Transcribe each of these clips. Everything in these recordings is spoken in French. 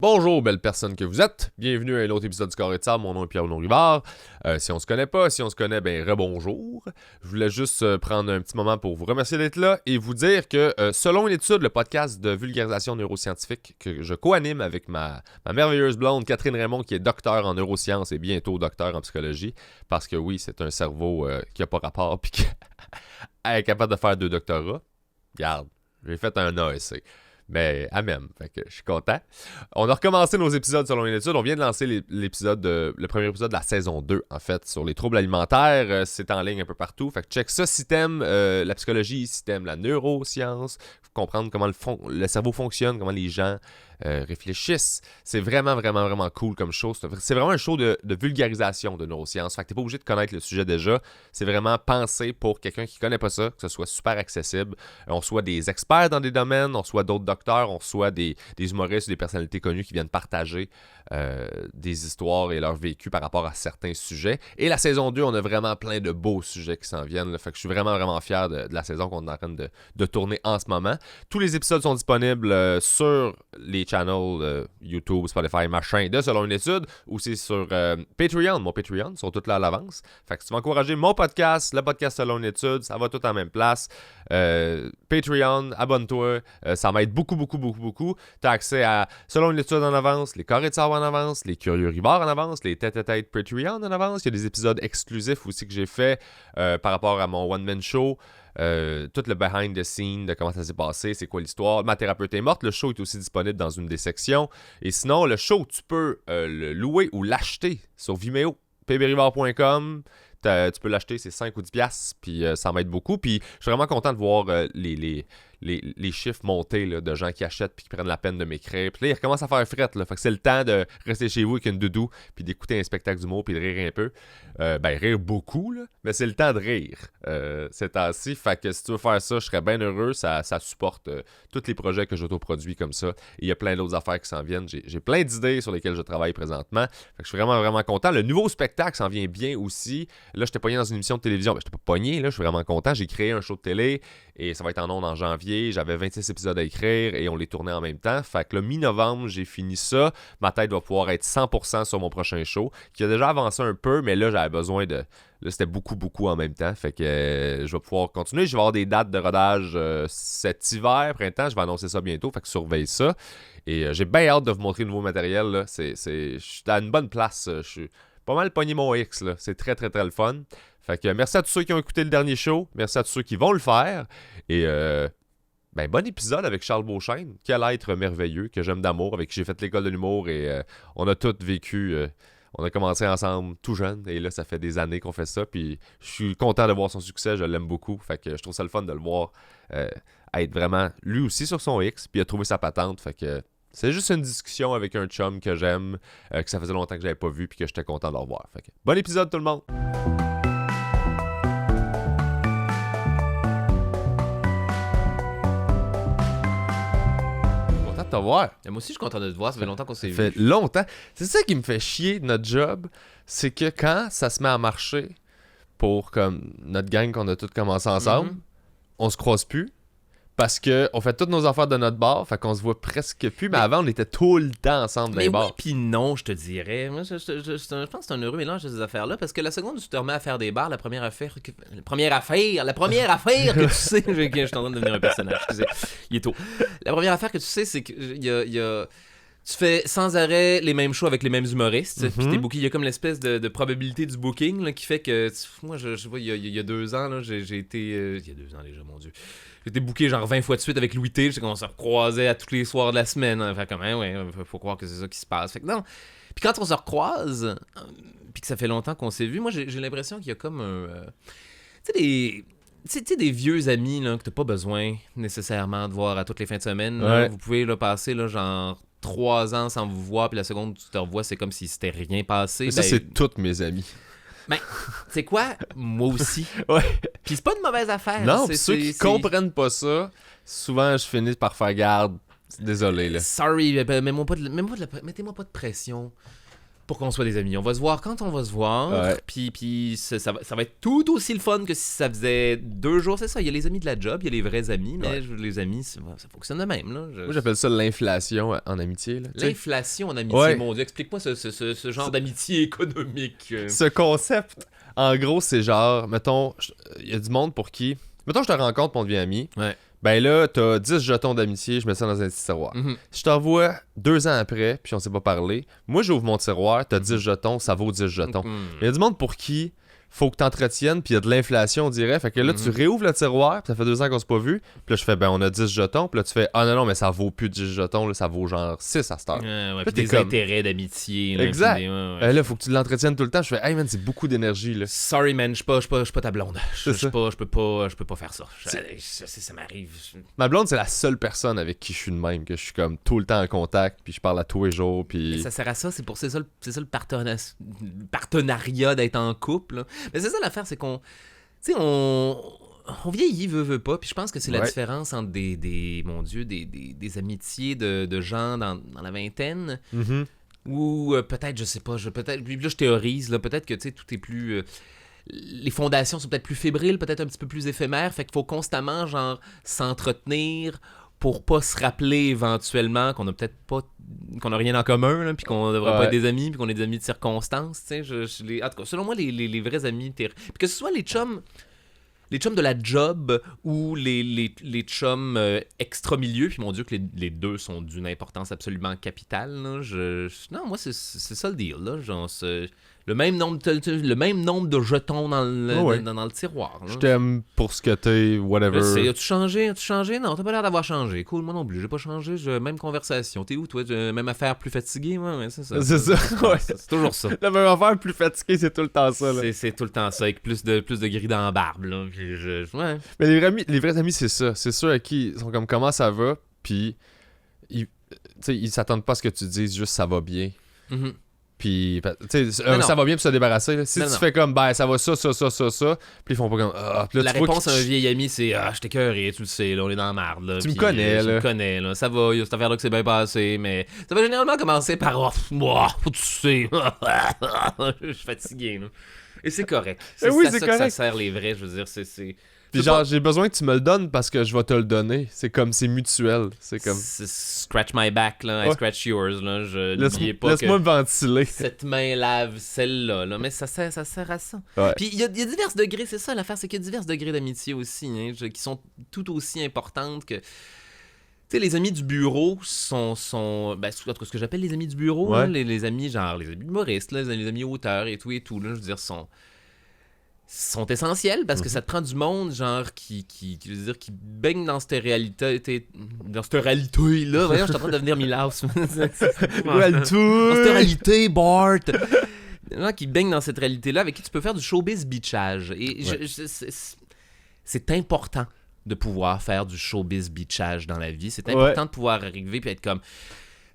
Bonjour, belle personne que vous êtes. Bienvenue à un autre épisode du Carré de Sable. Mon nom est Pierre-Renaud Rivard. Si on se connaît pas, si on se connaît, ben rebonjour. Je voulais juste prendre un petit moment pour vous remercier d'être là et vous dire que selon une étude, le podcast de vulgarisation neuroscientifique que je co-anime avec ma merveilleuse blonde Catherine Raymond, qui est docteur en neurosciences et bientôt docteur en psychologie, parce que oui, c'est un cerveau qui a pas rapport puis qui est capable de faire 2 doctorats. Regarde, j'ai fait un AEC. Mais amen, fait que je suis content. On a recommencé nos épisodes selon une étude. On vient de lancer le premier épisode de la saison 2, en fait, sur les troubles alimentaires. C'est en ligne un peu partout. Fait que check ça si t'aimes la psychologie, si t'aimes la neuroscience, comprendre comment le cerveau fonctionne, comment les gens réfléchissent. C'est vraiment, vraiment, vraiment cool comme show. C'est vraiment un show de vulgarisation de neurosciences. Fait que t'es pas obligé de connaître le sujet déjà. C'est vraiment pensé pour quelqu'un qui connaît pas ça, que ce soit super accessible. On soit des experts dans des domaines, on soit d'autres docteurs, on soit des humoristes ou des personnalités connues qui viennent partager des histoires et leur vécu par rapport à certains sujets. Et la saison 2, on a vraiment plein de beaux sujets qui s'en viennent. Là. Fait que je suis vraiment, vraiment fier de la saison qu'on est en train de tourner en ce moment. Tous les épisodes sont disponibles sur les channels YouTube, Spotify, machin, de Selon une étude, aussi sur Patreon. Mon Patreon, sont tous là à l'avance. Fait que si tu veux encourager mon podcast, le podcast Selon une étude, ça va tout en même place. Patreon, abonne-toi, ça m'aide beaucoup, beaucoup, beaucoup, beaucoup. Tu as accès à Selon une étude en avance, les Carrés de Sable en avance, les Curieux Rivards en avance, les tête-à-tête Patreon en avance. Il y a des épisodes exclusifs aussi que j'ai fait par rapport à mon one-man show. Tout le behind the scene de comment ça s'est passé, c'est quoi l'histoire. Ma thérapeute est morte, le show est aussi disponible dans une des sections. Et sinon, le show, tu peux le louer ou l'acheter sur Vimeo, pbrivard.com. Tu peux l'acheter, c'est 5 ou 10 piastres, puis ça m'aide beaucoup. Puis je suis vraiment content de voir les chiffres monter là, de gens qui achètent puis qui prennent la peine de m'écrire. Puis là, ils recommencent à faire fret. Là. Fait que c'est le temps de rester chez vous avec une doudou puis d'écouter un spectacle d'humour puis de rire un peu. Rire beaucoup, là, mais c'est le temps de rire ces temps-ci. Fait que si tu veux faire ça, je serais bien heureux. Ça supporte tous les projets que j'autoproduis comme ça. Et il y a plein d'autres affaires qui s'en viennent. J'ai plein d'idées sur lesquelles je travaille présentement. Fait que je suis vraiment, vraiment content. Le nouveau spectacle s'en vient bien aussi. Là, j'étais pogné dans une émission de télévision. J'étais pas pogné, là. Je suis vraiment content. J'ai créé un show de télé et ça va être en ondes en janvier. J'avais 26 épisodes à écrire et on les tournait en même temps. Fait que le mi-novembre, j'ai fini ça. Ma tête va pouvoir être 100% sur mon prochain show, qui a déjà avancé un peu, mais là, j'avais besoin de... Là, c'était beaucoup, beaucoup en même temps. Fait que je vais pouvoir continuer. Je vais avoir des dates de rodage cet hiver, printemps. Je vais annoncer ça bientôt. Fait que surveille ça. Et j'ai bien hâte de vous montrer le nouveau matériel. Là. Je suis à une bonne place. Je suis pas mal pogné mon X. Là. C'est très, très, très le fun. Fait que merci à tous ceux qui ont écouté le dernier show. Merci à tous ceux qui vont le faire. Et bon épisode avec Charles Beauchesne. Quel être merveilleux que j'aime d'amour, avec qui j'ai fait l'école de l'humour. Et on a tous vécu... on a commencé ensemble tout jeune et là, ça fait des années qu'on fait ça. Puis je suis content de voir son succès, je l'aime beaucoup. Fait que je trouve ça le fun de le voir être vraiment lui aussi sur son X. Puis il a trouvé sa patente. Fait que c'est juste une discussion avec un chum que j'aime, que ça faisait longtemps que j'avais pas vu puis que j'étais content de le revoir. Fait que bon épisode tout le monde! Te voir. Et moi aussi, je suis content de te voir. Ça fait longtemps qu'on s'est vu. Ça fait longtemps. C'est ça qui me fait chier de notre job. C'est que quand ça se met à marcher pour comme notre gang qu'on a tous commencé ensemble, on se croise plus. Parce qu'on fait toutes nos affaires de notre bar. Fait qu'on se voit presque plus. Mais avant, on était tout le temps ensemble dans les bars. Oui, puis non, je te dirais. Moi, je pense que c'est un heureux mélange de ces affaires-là. Parce que la seconde où tu te remets à faire des bars, la première affaire que tu sais. Je suis en train de devenir un personnage. Excusez. Il est tôt. La première affaire que tu sais, c'est que tu fais sans arrêt les mêmes shows avec les mêmes humoristes. Puis t'es booké. Il y a comme l'espèce de probabilité du booking là, qui fait que. Moi, je vois, il y a 2 ans, là, j'ai été. Il y a 2 ans déjà, mon Dieu. J'ai été booké genre 20 fois de suite avec Louis T. J'ai commencé à recroiser à tous les soirs de la semaine. Fait comme, faut croire que c'est ça qui se passe. Fait que non. Puis quand on se recroise, puis que ça fait longtemps qu'on s'est vu, moi, j'ai l'impression qu'il y a comme un. Tu sais, des vieux amis là, que t'as pas besoin nécessairement de voir à toutes les fins de semaine. Là, vous pouvez là, passer là, genre 3 ans sans vous voir, puis la seconde où tu te revois, c'est comme si c'était rien passé. Mais ça, c'est tous mes amis. Ben, c'est quoi? Moi aussi. Ouais. Puis c'est pas une mauvaise affaire. Non, pis ceux qui comprennent pas ça, souvent je finis par faire garde. Désolé, là. Sorry, mettez-moi pas de pression. pour qu'on soit des amis. On va se voir quand on va se voir. Ouais. Puis ça va être tout aussi le fun que si ça faisait 2 jours. C'est ça, il y a les amis de la job, il y a les vrais amis, mais les amis, ça fonctionne de même. Là. Moi, j'appelle ça l'inflation en amitié. Là. L'inflation en amitié, Ouais. mon Dieu. Explique-moi ce genre d'amitié économique. Ce concept, en gros, c'est genre, mettons, il y a du monde pour qui... Mettons, je te rencontre, puis on devient amis. Ouais. Ben là, t'as 10 jetons d'amitié, je mets ça dans un petit tiroir. Mhm. Si je t'envoie 2 ans après, puis on s'est pas parlé, moi, j'ouvre mon tiroir, t'as 10 jetons, ça vaut 10 jetons. Mhm. Il y a du monde pour qui faut que t'entretiennes, puis il y a de l'inflation, on dirait. Fait que là, tu réouvres le tiroir, puis ça fait 2 ans qu'on s'est pas vu. Puis là, je fais, ben, on a 10 jetons. Puis là, tu fais, ah non, mais ça vaut plus 10 jetons, là, ça vaut genre 6 à cette heure. Ouais, Puis puis des t'es comme- intérêts d'amitié. là, Exact. puis ouais. Là, faut que tu l'entretiennes tout le temps. Je fais, hey man, c'est beaucoup d'énergie, là. Sorry man, je suis pas ta blonde. Je C'est ça. peux pas faire ça. Ça m'arrive. Ma blonde, c'est la seule personne avec qui je suis de même, que je suis comme tout le temps en contact, puis je parle à tous les jours, Mais puis... ça sert à ça, c'est ça le partenariat d'être en couple. Là. Mais c'est ça l'affaire, c'est qu'on. Tu sais, on vieillit, veut pas. Puis je pense que c'est la Ouais. différence entre mon Dieu, des amitiés de gens dans la vingtaine. Mhm. Ou peut-être, je sais pas, puis là je théorise, là, peut-être que tu sais, tout est plus. Les fondations sont peut-être plus fébriles, peut-être un petit peu plus éphémères. Fait qu'il faut constamment, genre, s'entretenir pour pas se rappeler éventuellement qu'on a peut-être pas. Qu'on a rien en commun, là, puis qu'on devrait pas Ouais. être des amis, puis qu'on est des amis de circonstances. Tu sais, en tout cas, selon moi, les vrais amis. Puis que ce soit les chums de la job ou les chums extra-milieu, puis mon Dieu que les deux sont d'une importance absolument capitale. Là, non, moi, c'est ça le deal. Là, genre, le même nombre de jetons dans le, Ouais. dans le tiroir. Là. Je t'aime pour ce que t'es, whatever. As-tu changé? Non, t'as pas l'air d'avoir changé. Cool, moi non plus. J'ai pas changé. Même conversation. T'es où, toi? Même affaire, plus fatigué? Ouais, c'est ça. C'est ça, ouais. C'est toujours ça. La même affaire, plus fatigué, c'est tout le temps ça, là. C'est tout le temps ça, avec plus de gris dans la barbe. Là. Puis ouais. Mais les vrais amis, c'est ça. C'est ceux à qui ils sont comme comment ça va, puis ils s'attendent pas à ce que tu dises juste ça va bien. Mhm. Puis, tu sais, Non, ça non. va bien pour se débarrasser. Là. Si Non, tu non. fais comme, ben, ça va ça, puis ils font pas comme, ah, puis là, La tu vois réponse à qu'ils- un vieil ami, c'est je t'écœuré, tu le sais, là, on est dans la marde. Là, Tu me puis, connais, tu là. me connais, là. Ça va, il y a cette affaire-là que c'est bien passé, mais ça va généralement commencer par moi, faut que tu sais. Je suis fatigué, là. Et c'est correct. C'est oui, à c'est ça que ça correct. sert les vrais, je veux dire, c'est. Puis c'est genre, pas- j'ai besoin que tu me le donnes parce que je vais te le donner. C'est comme, c'est mutuel. C'est comme, c'est scratch my back, là, I Ouais. scratch yours, là. N'oubliez pas laisse-moi que me ventiler. cette main lave celle-là, là. Mais ça sert à ça. Ouais. Puis il y a divers degrés, c'est ça l'affaire, c'est qu'il y a divers degrés d'amitié aussi, hein, qui sont tout aussi importantes que. Tu sais, les amis du bureau sont ben, en tout cas, ce que j'appelle les amis du bureau, Ouais. hein, les amis, genre, les amis humoristes, là, les amis auteurs et tout, là, je veux dire, sont essentiels parce que ça te prend du monde, genre, qui je veux dire, qui baigne dans cette réalité, là. Voyons, je suis en train de devenir Milhouse. Ouais, le Dans tout. cette réalité, Bart! Des gens qui baignent dans cette réalité-là, avec qui tu peux faire du showbiz bitchage. Et Ouais. c'est important de pouvoir faire du showbiz bitchage dans la vie. C'est important de pouvoir arriver et être comme...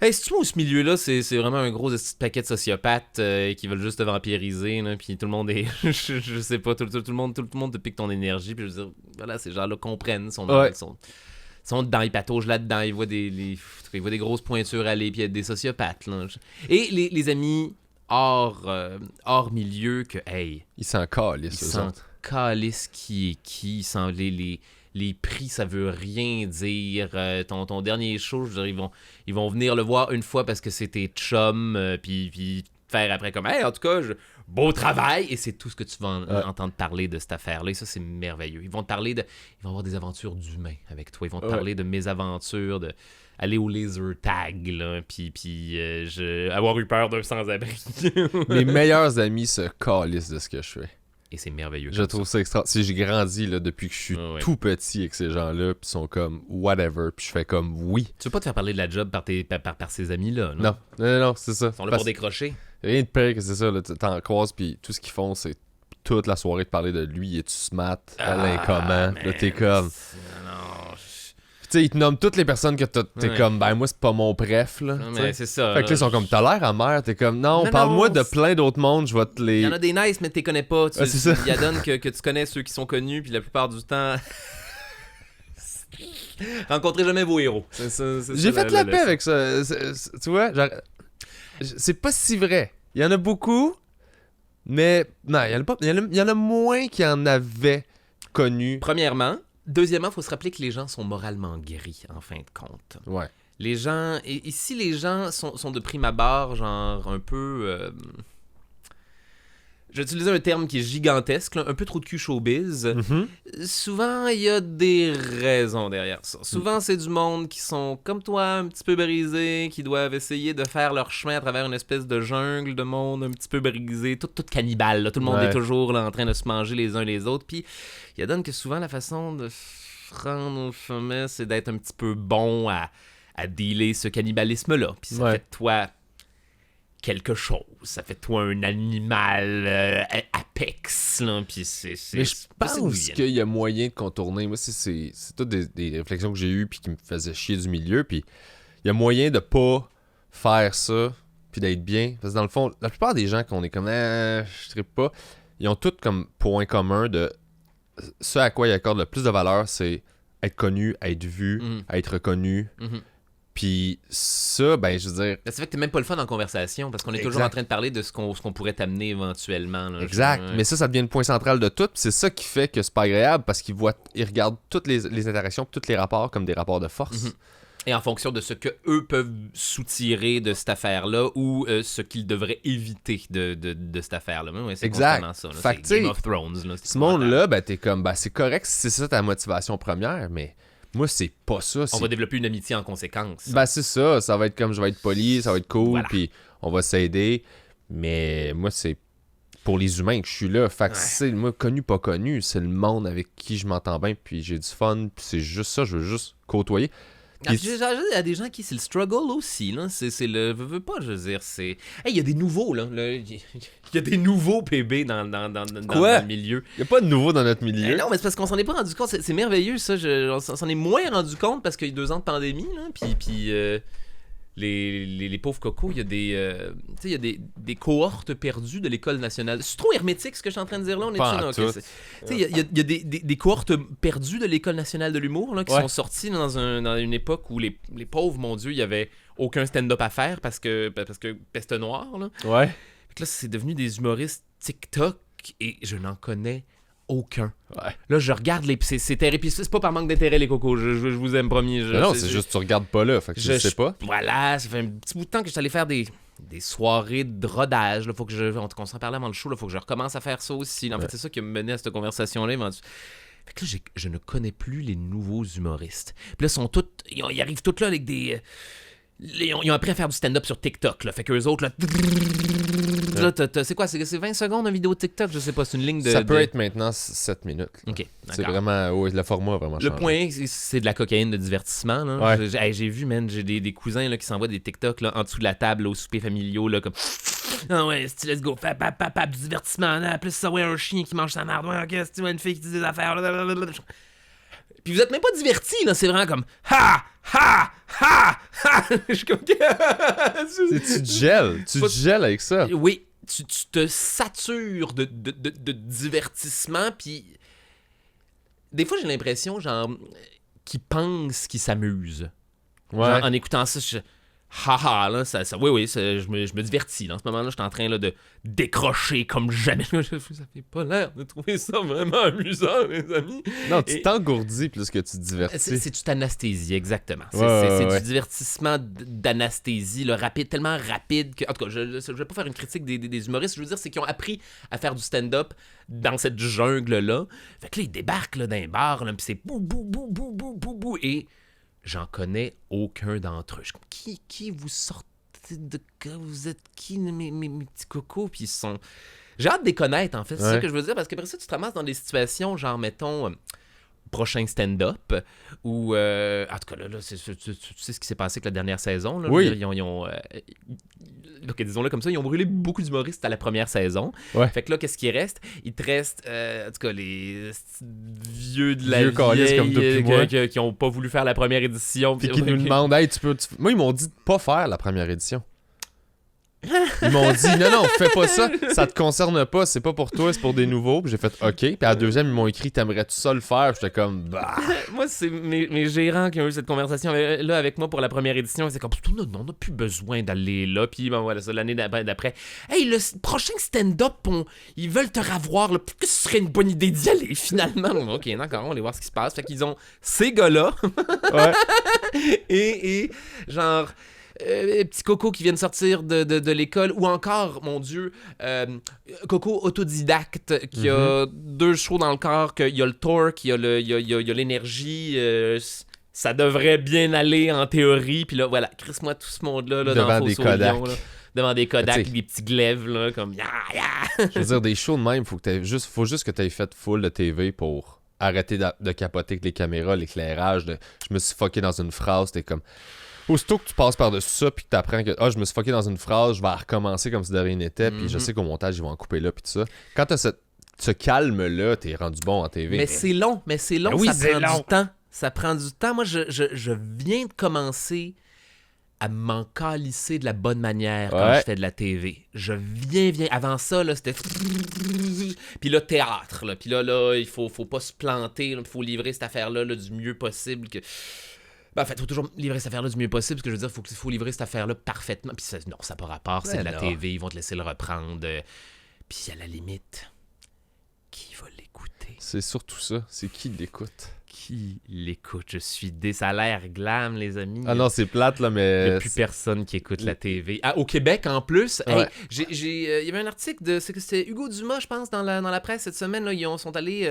Hey, si tu vois, ce milieu-là, c'est vraiment un gros esti de paquet de sociopathes qui veulent juste te vampiriser, là, puis tout le monde est... je sais pas, tout le monde te pique ton énergie, puis je veux dire, voilà, ces gens-là comprennent, sont dans les patauges là-dedans, ils voient des grosses pointures aller, puis il y a des sociopathes, là. Et les amis hors milieu, que, hey, Ils s'en calissent, ils eux s'en autres. calissent qui est qui, sans les prix, ça veut rien dire. Ton dernier show, je veux dire, ils vont venir le voir une fois parce que c'est tes chums, puis faire après comme, hey, en tout cas, beau travail, et c'est tout ce que tu vas entendre parler de cette affaire-là, et ça, c'est merveilleux. Ils vont te parler ils vont avoir des aventures d'humains avec toi, ils vont te parler de mes aventures, de aller au laser tag, là, puis avoir eu peur d'un sans-abri. Mes meilleurs amis se calissent de ce que je fais. Et c'est merveilleux. Je trouve ça extra. Si j'ai grandi là, depuis que je suis Ouais. tout petit avec ces gens-là, puis ils sont comme whatever, puis je fais comme oui. Tu veux pas te faire parler de la job par ces amis-là, non? Non, c'est ça. Ils sont là Parce- pour décrocher. Rien de pire que c'est ça, là, t'en croises, puis tout ce qu'ils font, c'est toute la soirée de parler de lui, es-tu smart, Alain comment, là t'es comme... Non, Tu sais, ils te nomment toutes les personnes que t'es Ouais. comme, ben moi c'est pas mon bref, là. non, tu sais. mais c'est ça. Fait que là, ils sont comme, t'as l'air amer, t'es comme, non, Non, parle-moi non, de c'est- plein d'autres mondes, je vais te Il les... y en a des nice, mais tu les connais pas. Ouais, c'est ça. Il y a donne que tu connais ceux qui sont connus, puis la plupart du temps... Rencontrez jamais vos héros. J'ai fait la paix avec ça. Tu vois, genre, c'est pas si vrai. Il y en a beaucoup, mais non, il y en a pas. Il y en a moins qu'il y en avait connu. Premièrement. Deuxièmement, il faut se rappeler que les gens sont moralement guéris, en fin de compte. Ouais. Les gens... Et si les gens sont de prime abord, genre un peu... Je vais utiliser un terme qui est gigantesque, là, un peu trop de cul showbiz. Souvent, il y a des raisons derrière ça. Souvent, c'est du monde qui sont comme toi, un petit peu brisés, qui doivent essayer de faire leur chemin à travers une espèce de jungle de monde un petit peu brisé, tout cannibale. Là. Tout le monde est toujours là, en train de se manger les uns les autres. Puis, il donne que souvent, la façon de rendre au sommet, c'est d'être un petit peu bon à dealer ce cannibalisme-là. Puis ça fait de toi... quelque chose. Ça fait toi un animal apex, là, puis c'est... Mais je pense qu'il y a moyen de contourner. Moi, c'est toutes des réflexions que j'ai eues puis qui me faisaient chier du milieu, puis il y a moyen de pas faire ça puis d'être bien. Parce que dans le fond, la plupart des gens qu'on est comme « je trippe pas », ils ont tous comme point commun de ce à quoi ils accordent le plus de valeur, c'est être connu, être vu, être reconnu. Puis ça, ben, je veux dire... Ça fait que t'es même pas le fun en conversation, parce qu'on est toujours en train de parler de ce qu'on pourrait t'amener éventuellement. Là, exact. Mais ça devient le point central de tout. Puis c'est ça qui fait que c'est pas agréable, parce qu'ils regardent toutes les interactions, tous les rapports comme des rapports de force. Et en fonction de ce qu'eux peuvent soutirer de cette affaire-là, ou ce qu'ils devraient éviter de cette affaire-là. Ouais, c'est exact. Ça. Là. Fait c'est Game of Thrones. Là, ce monde-là, ben, t'es comme, ben, c'est correct si c'est ça ta motivation première, mais... Moi, c'est pas ça. On va développer une amitié en conséquence. Ben, c'est ça. Ça va être comme je vais être poli, ça va être cool, puis on va s'aider. Mais moi, c'est pour les humains que je suis là. Fait que c'est, moi, connu, pas connu, c'est le monde avec qui je m'entends bien, puis j'ai du fun, puis c'est juste ça, je veux juste côtoyer. Il y a des gens qui, c'est le struggle aussi, là. C'est le... Veux pas, je veux dire, c'est... Il y a des nouveaux, là. Il y a des nouveaux PB dans le milieu. Il y a pas de nouveaux dans notre milieu. Non, mais c'est parce qu'on s'en est pas rendu compte. C'est merveilleux, ça. On s'en est moins rendu compte parce qu'il y a eu 2 ans de pandémie, là. Puis les pauvres cocos, il y a il y a des cohortes perdues de l'École nationale. C'est trop hermétique, ce que je suis en train de dire là. Il y a des cohortes perdues de l'École nationale de l'humour là, qui sont sorties dans une époque où les pauvres, mon Dieu, il y avait aucun stand-up à faire parce que peste noire. Là. Ouais. Fait que là, c'est devenu des humoristes TikTok et je n'en connais aucun. Ouais. Là, je regarde les... C'est terrible. Puis c'est pas par manque d'intérêt, les cocos. Je vous aime, promis. Non, c'est juste que tu regardes pas là. Fait que je sais pas. Voilà, ça fait un petit bout de temps que je suis allé faire des soirées de rodage. Là, faut que on s'en parlait avant le show. Là, faut que je recommence à faire ça aussi. En fait, c'est ça qui m'a mené à cette conversation-là. Fait que là, je ne connais plus les nouveaux humoristes. Puis là, ils arrivent tous là avec des... Ils ont appris à faire du stand-up sur TikTok. Là. Fait qu'eux autres, là... C'est quoi? C'est 20 secondes une vidéo TikTok? Je sais pas, c'est une ligne de... Ça peut être maintenant 7 minutes. OK, d'accord. C'est vraiment... Oui, le format a vraiment changé. Le point, c'est de la cocaïne de divertissement. Là. Ouais. J'ai vu, man, j'ai des cousins là, qui s'envoient des TikTok là, en dessous de la table là, au souper familiaux, là, comme... Ah ouais, let's go, pap, du divertissement. Là. Plus ça, ouais, un chien qui mange sa merde. Ouais, ok, c'est une fille qui dit des affaires. Blablabla. Puis vous êtes même pas divertis, là. C'est vraiment comme... Ha! Ha! Ha! Ha! Je suis comme... Tu gèles. Tu gèles avec ça. Oui. Tu te satures de divertissement, puis... Des fois, j'ai l'impression, genre, qu'ils pensent qu'ils s'amusent. Ouais. Genre, en écoutant ça, haha, là, oui, je me divertis. Là. En ce moment-là, je suis en train là, de décrocher comme jamais. Ça fait pas l'air de trouver ça vraiment amusant, mes amis. Non, tu t'engourdis plus que tu te divertis. C'est du anesthésie, exactement. C'est du divertissement d'anesthésie, rapide, tellement rapide que... En tout cas, je vais pas faire une critique des humoristes. Je veux dire, c'est qu'ils ont appris à faire du stand-up dans cette jungle-là. Fait que là, ils débarquent là, dans un bar, puis c'est bou, bou, bou, bou, bou, bou, bou, et... J'en connais aucun d'entre eux. Je suis comme, qui vous sortez de... Vous êtes qui, mes petits cocos? Puis ils sont... J'ai hâte de les connaître, en fait. C'est ça que je veux dire. Parce qu'après ça, tu te ramasses dans des situations, genre, mettons... prochain stand-up, ou en tout cas, là, tu sais ce qui s'est passé avec la dernière saison. Là, oui. Ils ont donc, disons-le comme ça, ils ont brûlé beaucoup d'humoristes à la première saison. Ouais. Fait que là, qu'est-ce qui reste? Il te reste, en tout cas, les vieux de la vieille comme depuis moi. Qui ont pas voulu faire la première édition. Puis qui nous demandent, hey, moi, ils m'ont dit de pas faire la première édition. Ils m'ont dit, non, fais pas ça, ça te concerne pas, c'est pas pour toi, c'est pour des nouveaux. Puis j'ai fait, OK. Puis à la deuxième, ils m'ont écrit, t'aimerais-tu ça le faire? Puis j'étais comme, bah. Moi, c'est mes gérants qui ont eu cette conversation-là avec moi pour la première édition. C'est comme, non, on n'a plus besoin d'aller là. Puis ben voilà, ça, l'année d'après. Hey, le prochain stand-up, ils veulent te ravoir. Là. Peut-être que ce serait une bonne idée d'y aller, finalement. OK, d'accord, on va aller voir ce qui se passe. Fait qu'ils ont ces gars-là. Ouais. et genre... petit Coco qui vient de sortir de l'école, ou encore, mon Dieu, Coco autodidacte qui a 2 chevaux dans le corps, qu'il y a le torque, il y a l'énergie, ça devrait bien aller en théorie, puis là, voilà, crisse-moi tout ce monde-là là, devant dans des Fosse au Kodak. Lion, là, devant des Kodak, T'sais, des petits glaives, là, comme Je veux dire, des shows de même, faut juste que t'aies fait full de TV pour arrêter de capoter avec les caméras, l'éclairage. Je me suis fucké dans une phrase, t'es comme... Aussitôt que tu passes par-dessus ça, puis que t'apprends que je me suis fucké dans une phrase, je vais recommencer comme si de rien n'était, puis je sais qu'au montage, ils vont en couper là, puis tout ça. Quand t'as ce calme-là, t'es rendu bon en TV. Mais c'est long, oui, ça c'est prend long. du temps. Ça prend du temps. Moi, je viens de commencer à m'en calisser de la bonne manière quand Ouais. je fais de la TV. Je viens. Avant ça, là, c'était... Puis là, théâtre. Là. Puis là, il faut pas se planter. Il faut livrer cette affaire-là là, du mieux possible. Ben, en fait, il faut toujours livrer cette affaire-là du mieux possible. Ce que je veux dire, il faut livrer cette affaire-là parfaitement. Puis ça n'a pas rapport. C'est de la TV. Ils vont te laisser le reprendre. Puis à la limite, qui va l'écouter? C'est surtout ça. C'est qui l'écoute? Qui l'écoute? Je suis ça a l'air glam, les amis. Ah non, c'est plate, là, Il mais... n'y a plus personne qui écoute la TV. Ah, au Québec, en plus, Ouais. il y avait un article c'était Hugo Dumas, je pense, dans la presse cette semaine. Là, il est allé...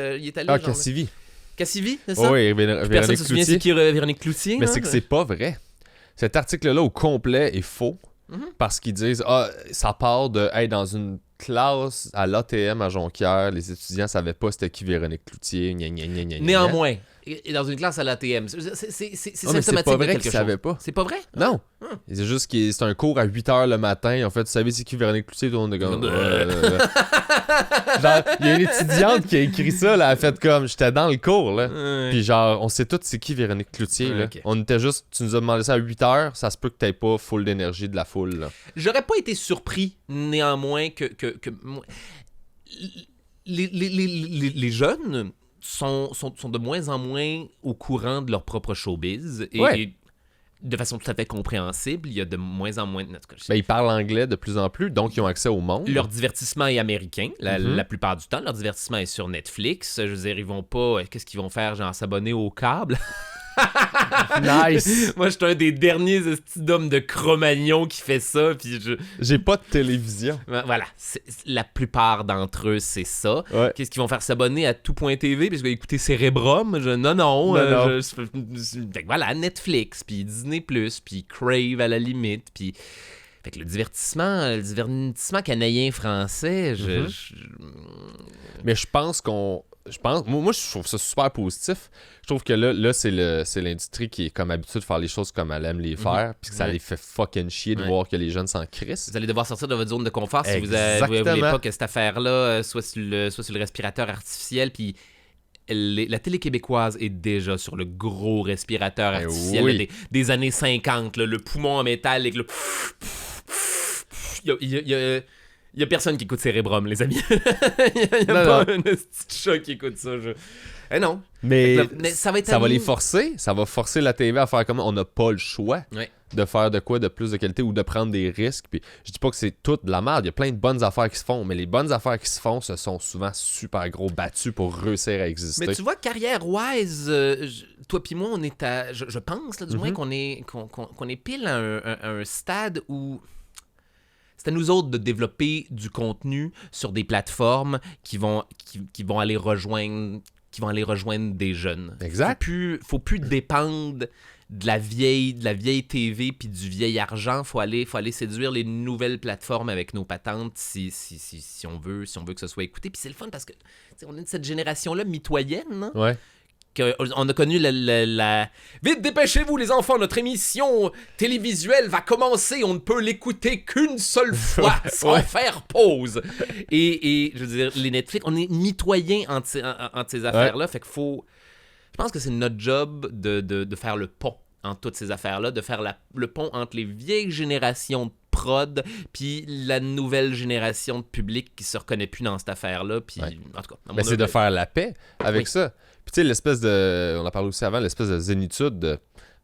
Ah, genre, Cassivi. Cassivi, c'est ça? Oui, Puis Véronique personne se souvient Cloutier. c'est qui Véronique Cloutier. Mais là? c'est que c'est pas vrai. Cet article-là au complet est faux parce qu'ils disent ça part de dans une classe à l'ATM à Jonquière, les étudiants savaient pas c'était qui Véronique Cloutier. Gna, gna, gna, gna, gna. Néanmoins, et dans une classe à l'ATM, c'est mais symptomatique c'est pas de vrai quelque qu'ils chose. savaient pas. C'est pas vrai? Non. C'est juste que c'est un cours à 8h le matin. En fait, tu savais c'est qui Véronique Cloutier, tout le monde est comme... Genre, il y a une étudiante qui a écrit ça, là, elle a fait comme, j'étais dans le cours, là. Puis genre, on sait tous c'est qui Véronique Cloutier, là. Ok. On était juste, tu nous as demandé ça à 8h, ça se peut que t'aies pas full d'énergie de la foule, là. J'aurais pas été surpris, néanmoins, que les jeunes sont de moins en moins au courant de leur propre showbiz. Et de façon tout à fait compréhensible, il y a de moins en moins... En tout cas, Ben, ils parlent anglais de plus en plus, donc ils ont accès au monde. leur divertissement est américain, la plupart du temps. Leur divertissement est sur Netflix. Je veux dire, ils vont pas... Qu'est-ce qu'ils vont faire? Genre s'abonner au câble? Nice! Moi, je suis un des derniers d'hommes de Cro-Magnon qui fait ça, puis J'ai pas de télévision. Voilà, la plupart d'entre eux, c'est ça. Ouais. Qu'est-ce qu'ils vont faire? S'abonner à tout.tv parce qu'ils vont écouter Cérébrum? Non. Fait que voilà, Netflix, puis Disney+, puis Crave à la limite, puis... Fait que le divertissement canadien français, Mais je pense moi je trouve ça super positif. Je trouve que là c'est l'industrie qui est comme habituée de faire les choses comme elle aime les faire, puis que ça les fait fucking chier de voir que les jeunes s'en crissent. vous allez devoir sortir de votre zone de confort si vous Exactement. voulez pas que cette affaire-là soit sur le respirateur artificiel, puis la télé québécoise est déjà sur le gros respirateur artificiel oui. là, des années 50, là, le poumon en métal avec le... Il y a personne qui écoute Cérébrum, les amis. Il y a pas un petit chat qui écoute ça. Non. Mais ça va être ça va les forcer. Ça va forcer la TV à faire comme on n'a pas le choix de faire de quoi de plus de qualité ou de prendre des risques. Puis je dis pas que c'est toute de la merde. Il y a plein de bonnes affaires qui se font, mais les bonnes affaires qui se font se sont souvent super gros battus pour réussir à exister. Mais tu vois, carrière-wise, toi pis moi, on est à... Je pense, là, du moins, qu'on est pile à un stade où... C'est à nous autres de développer du contenu sur des plateformes qui vont aller rejoindre des jeunes. Exact. Faut plus dépendre de la vieille TV puis du vieil argent. Faut aller séduire les nouvelles plateformes avec nos patentes si on veut que ce soit écouté. Puis c'est le fun parce que on est de cette génération-là mitoyenne. Hein? Ouais. On a connu la... Vite, dépêchez-vous les enfants, notre émission télévisuelle va commencer, on ne peut l'écouter qu'une seule fois sans faire pause. Et je veux dire, les Netflix, on est mitoyens entre ces affaires-là, fait que je pense que c'est notre job de faire le pont entre toutes ces affaires-là, de faire le pont entre les vieilles générations prod, puis la nouvelle génération de public qui se reconnaît plus dans cette affaire-là. Puis, en tout cas, c'est de faire la paix avec ça. Puis tu sais, l'espèce de... On en parlait aussi avant, l'espèce de zénitude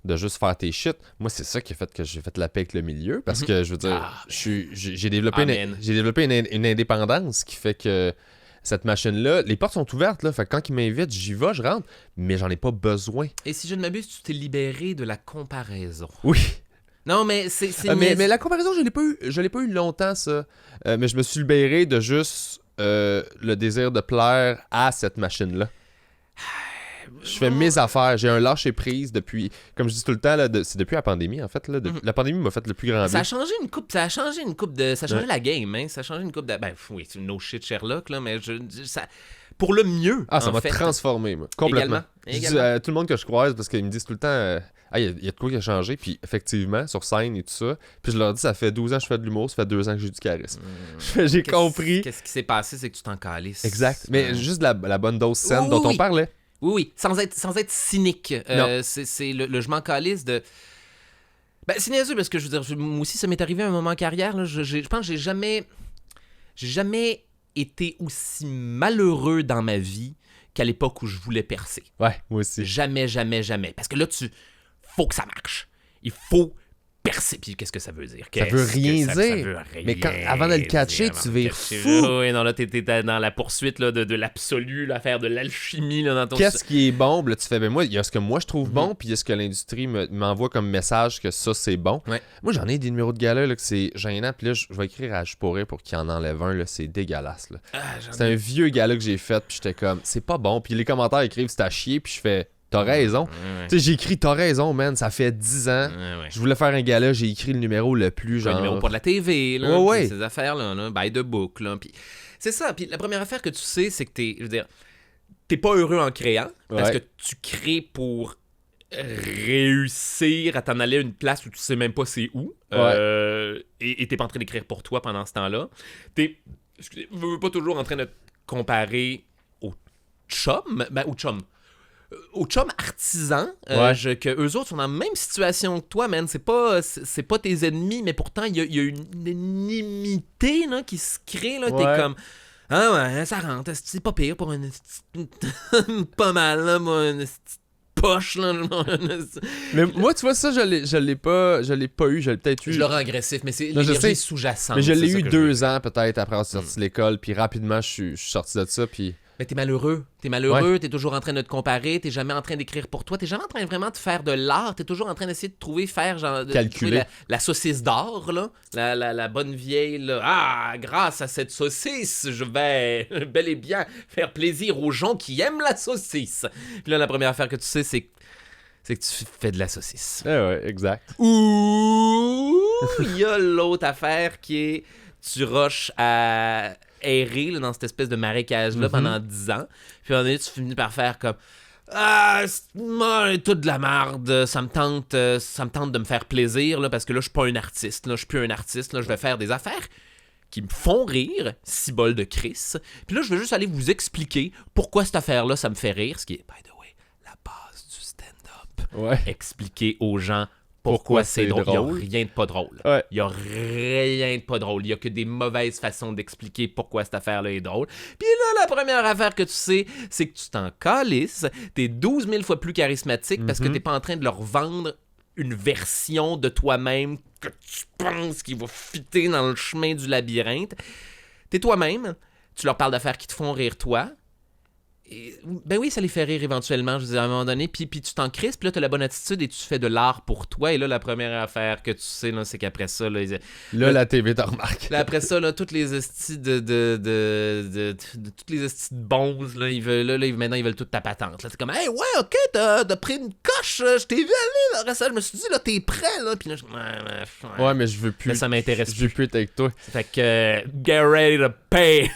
de juste faire tes shit. Moi, c'est ça qui a fait que j'ai fait la paix avec le milieu. Parce que, je veux dire, j'ai développé, une indépendance qui fait que cette machine-là, les portes sont ouvertes, là. Fait que quand ils m'invitent, j'y vais, je rentre. Mais j'en ai pas besoin. Et si je ne m'abuse, tu t'es libéré de la comparaison. Oui. Non, mais c'est mais la comparaison, je l'ai pas eu longtemps, ça. Mais je me suis libéré de juste le désir de plaire à cette machine-là. Je fais mes affaires. J'ai un lâcher-prise depuis... Comme je dis tout le temps, là, c'est depuis la pandémie, en fait. Là, la pandémie m'a fait le plus grand bien. Ça a changé une coupe de... Ça a changé la game, hein. Ça a changé une coupe de... Ben, oui, c'est no shit Sherlock, là, mais ça... Pour le mieux, ça m'a transformé, moi. Complètement. Également. Je dis tout le monde que je croise, parce qu'ils me disent tout le temps... il y a de quoi qui a changé, puis effectivement, sur scène et tout ça. Puis je leur dis, ça fait 12 ans que je fais de l'humour, ça fait 2 ans que j'ai du charisme. J'ai compris. Qu'est-ce qui s'est passé, c'est que tu t'en calisses. Exact. Mais juste la bonne dose saine dont on parlait. Oui, sans être cynique. C'est le je m'en calisse de... Ben, c'est niaiseux, parce que je veux dire, moi aussi, ça m'est arrivé à un moment en carrière. Là, je pense que j'ai jamais été aussi malheureux dans ma vie qu'à l'époque où je voulais percer. Ouais, moi aussi. Jamais. Parce que là, faut que ça marche. Il faut percer. Puis qu'est-ce que ça veut dire? Ça veut rien dire. Mais avant de le catcher, tu vires fou. Oui, non, là, t'es dans la poursuite là, de l'absolu, l'affaire de l'alchimie. Là, dans ton... Qu'est-ce qui est bon? Là, tu fais, ben moi, il y a ce que moi je trouve bon, puis il y a ce que l'industrie m'envoie comme message que ça, c'est bon. Ouais. Moi, j'en ai des numéros de gala là, que c'est gênant, puis là, je vais écrire à Je pourrais pour qu'il en enlève un, là, c'est dégueulasse. Là. C'est un vieux gala que j'ai fait, puis j'étais comme, c'est pas bon. Puis les commentaires écrivent, c'est à chier, puis je fais... T'as raison. Ouais. Tu sais, j'ai écrit t'as raison, man. Ça fait 10 ans. Ouais. Je voulais faire un gala, j'ai écrit le numéro le plus genre. Un numéro pour de la TV, là. Ouais. Ces affaires-là, là, by the book, là. Puis c'est ça. Puis la première affaire que tu sais, c'est que t'es pas heureux en créant. Parce que tu crées pour réussir à t'en aller à une place où tu sais même pas c'est où. Et t'es pas en train d'écrire pour toi pendant ce temps-là. T'es pas toujours en train de te comparer au chum. Aux chums artisans, que eux autres sont dans la même situation que toi, man. C'est pas tes ennemis, mais pourtant, il y a une inimité là, qui se crée. Là. T'es comme, ça rentre, c'est pas pire pour une pas mal, là, moi, une poche. Là. Mais moi, tu vois, ça, je l'ai pas eu. Je l'ai peut-être eu. Je le rends agressif, mais c'est l'énergie sous-jacente. Mais je l'ai eu 2 ans, peut-être, après avoir sorti de l'école, puis rapidement, je suis sorti de ça, puis... Mais t'es malheureux, t'es toujours en train de te comparer, t'es jamais en train d'écrire pour toi, t'es jamais en train vraiment de faire de l'art, t'es toujours en train d'essayer de calculer la saucisse d'or, là, la bonne vieille, là. Grâce à cette saucisse, je vais bel et bien faire plaisir aux gens qui aiment la saucisse. Puis là, la première affaire que tu sais, c'est que tu fais de la saucisse. Ouais, exact. Ouh, il y a l'autre affaire qui est, tu rushes à... errer là, dans cette espèce de marécage-là pendant 10 ans. Puis à un moment donné, tu finis par faire comme c'est tout de la merde, ça me tente de me faire plaisir là, parce que là, je suis pas un artiste. Là, je suis plus un artiste. Là, je vais faire des affaires qui me font rire, si bol de Chris. Puis là, je vais juste aller vous expliquer pourquoi cette affaire-là, ça me fait rire, ce qui est, by the way, la base du stand-up. Ouais. Expliquer aux gens pourquoi c'est drôle. Il n'y a rien de pas drôle. Ouais. Il n'y a rien de pas drôle. Il n'y a que des mauvaises façons d'expliquer pourquoi cette affaire-là est drôle. Puis là, la première affaire que tu sais, c'est que tu t'en calisses. T'es 12 000 fois plus charismatique parce que t'es pas en train de leur vendre une version de toi-même que tu penses qui va fitter dans le chemin du labyrinthe. T'es toi-même. Tu leur parles d'affaires qui te font rire toi. Ben oui, ça les fait rire éventuellement, je veux dire, à un moment donné, puis tu t'en crises, puis là, t'as la bonne attitude et tu fais de l'art pour toi, et là, la première affaire que tu sais, là, c'est qu'après ça, là, la TV t'en remarque. Là, après ça, là, toutes les estis toutes les estis de bonzes, là, maintenant, ils veulent toute ta patente, là, c'est comme, hey, ouais, ok, t'as pris une coche, je t'ai vu aller, là, ça, je me suis dit, là, t'es prêt, là, puis là, ouais, mais je veux plus, mais ça m'intéresse je veux plus être avec toi. Fait que, get ready to pay.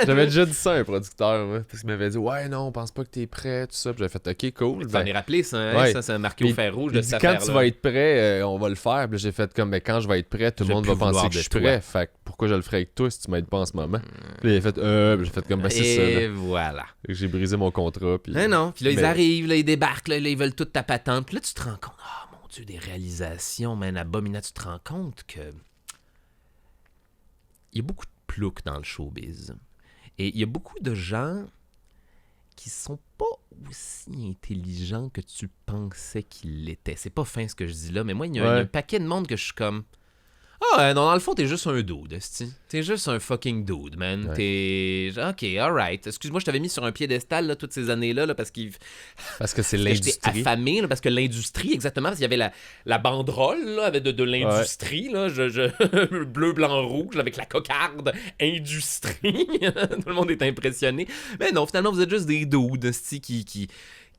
J'avais déjà dit ça à un producteur, moi, parce qu'il m'avait dit, ouais, non, on pense pas que t'es prêt, tout ça. Puis j'avais fait, ok, cool. Tu t'en es rappelé, ça, hein? Ouais. Ça, c'est marqué au fer rouge de cette quand affaire-là. tu vas être prêt, on va le faire. Puis j'ai fait comme, mais quand je vais être prêt, tout le monde va penser que je suis prêt. Fait que pourquoi je le ferais avec toi si tu m'aides pas en ce moment? Puis il a fait, j'ai fait comme, ben c'est ça. Et là. voilà. J'ai brisé mon contrat. Puis... Mais non, puis là, ils arrivent, là, ils débarquent, là, ils veulent toute ta patente. Puis là, tu te rends compte, mon Dieu, des réalisations, man, abominables. Tu te rends compte que il y a beaucoup de ploucs dans le showbiz. Et il y a beaucoup de gens qui sont pas aussi intelligents que tu pensais qu'ils l'étaient. C'est pas fin ce que je dis là, mais moi, il y a un paquet de monde que je suis comme... Ah, non, dans le fond, t'es juste un dude, esti. T'es juste un fucking dude, man. T'es... OK, alright. Excuse-moi, je t'avais mis sur un piédestal là, toutes ces années-là, là, parce que c'est l'industrie. J'étais affamé, là, parce que l'industrie, exactement, parce qu'il y avait la banderole là, avec de l'industrie, là, bleu, blanc, rouge, là, avec la cocarde industrie. Tout le monde est impressionné. Mais non, finalement, vous êtes juste des dudes, esti, qui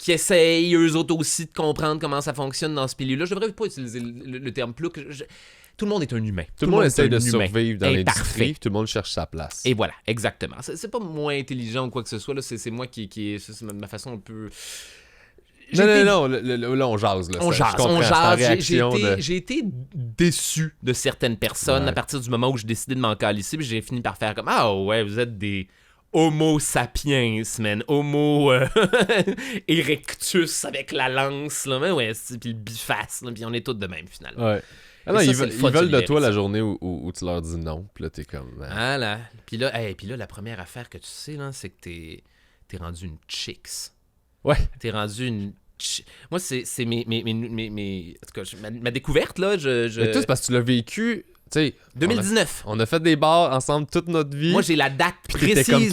essayent, eux autres aussi, de comprendre comment ça fonctionne dans ce milieu-là. Je devrais pas utiliser le terme plouc. Tout le monde est un humain. Tout le monde essaie de survivre dans l'industrie. Tout le monde cherche sa place. Et voilà, exactement. C'est pas moins intelligent ou quoi que ce soit. Là. C'est moi qui c'est ma façon un peu... Non, là, on jase. Là, on jase. J'ai été déçu de certaines personnes à partir du moment où j'ai décidé de m'en calisser. Puis j'ai fini par faire comme « Ah ouais, vous êtes des... Homo sapiens, man. Homo erectus avec la lance, là. Mais ouais, puis le biface, là. Puis on est tous de même, finalement. Ouais. Ah non, ils veulent de toi la journée où tu leur dis non. Puis là, t'es comme... Voilà. Puis là, la première affaire que tu sais, là, c'est que t'es rendu une chicks. Ouais. T'es rendu une... Moi, c'est mes... En tout cas, ma découverte, là, Mais tout, c'est parce que tu l'as vécu... T'sais, 2019. On a fait des bars ensemble toute notre vie. Moi, j'ai la date précise. T'étais comme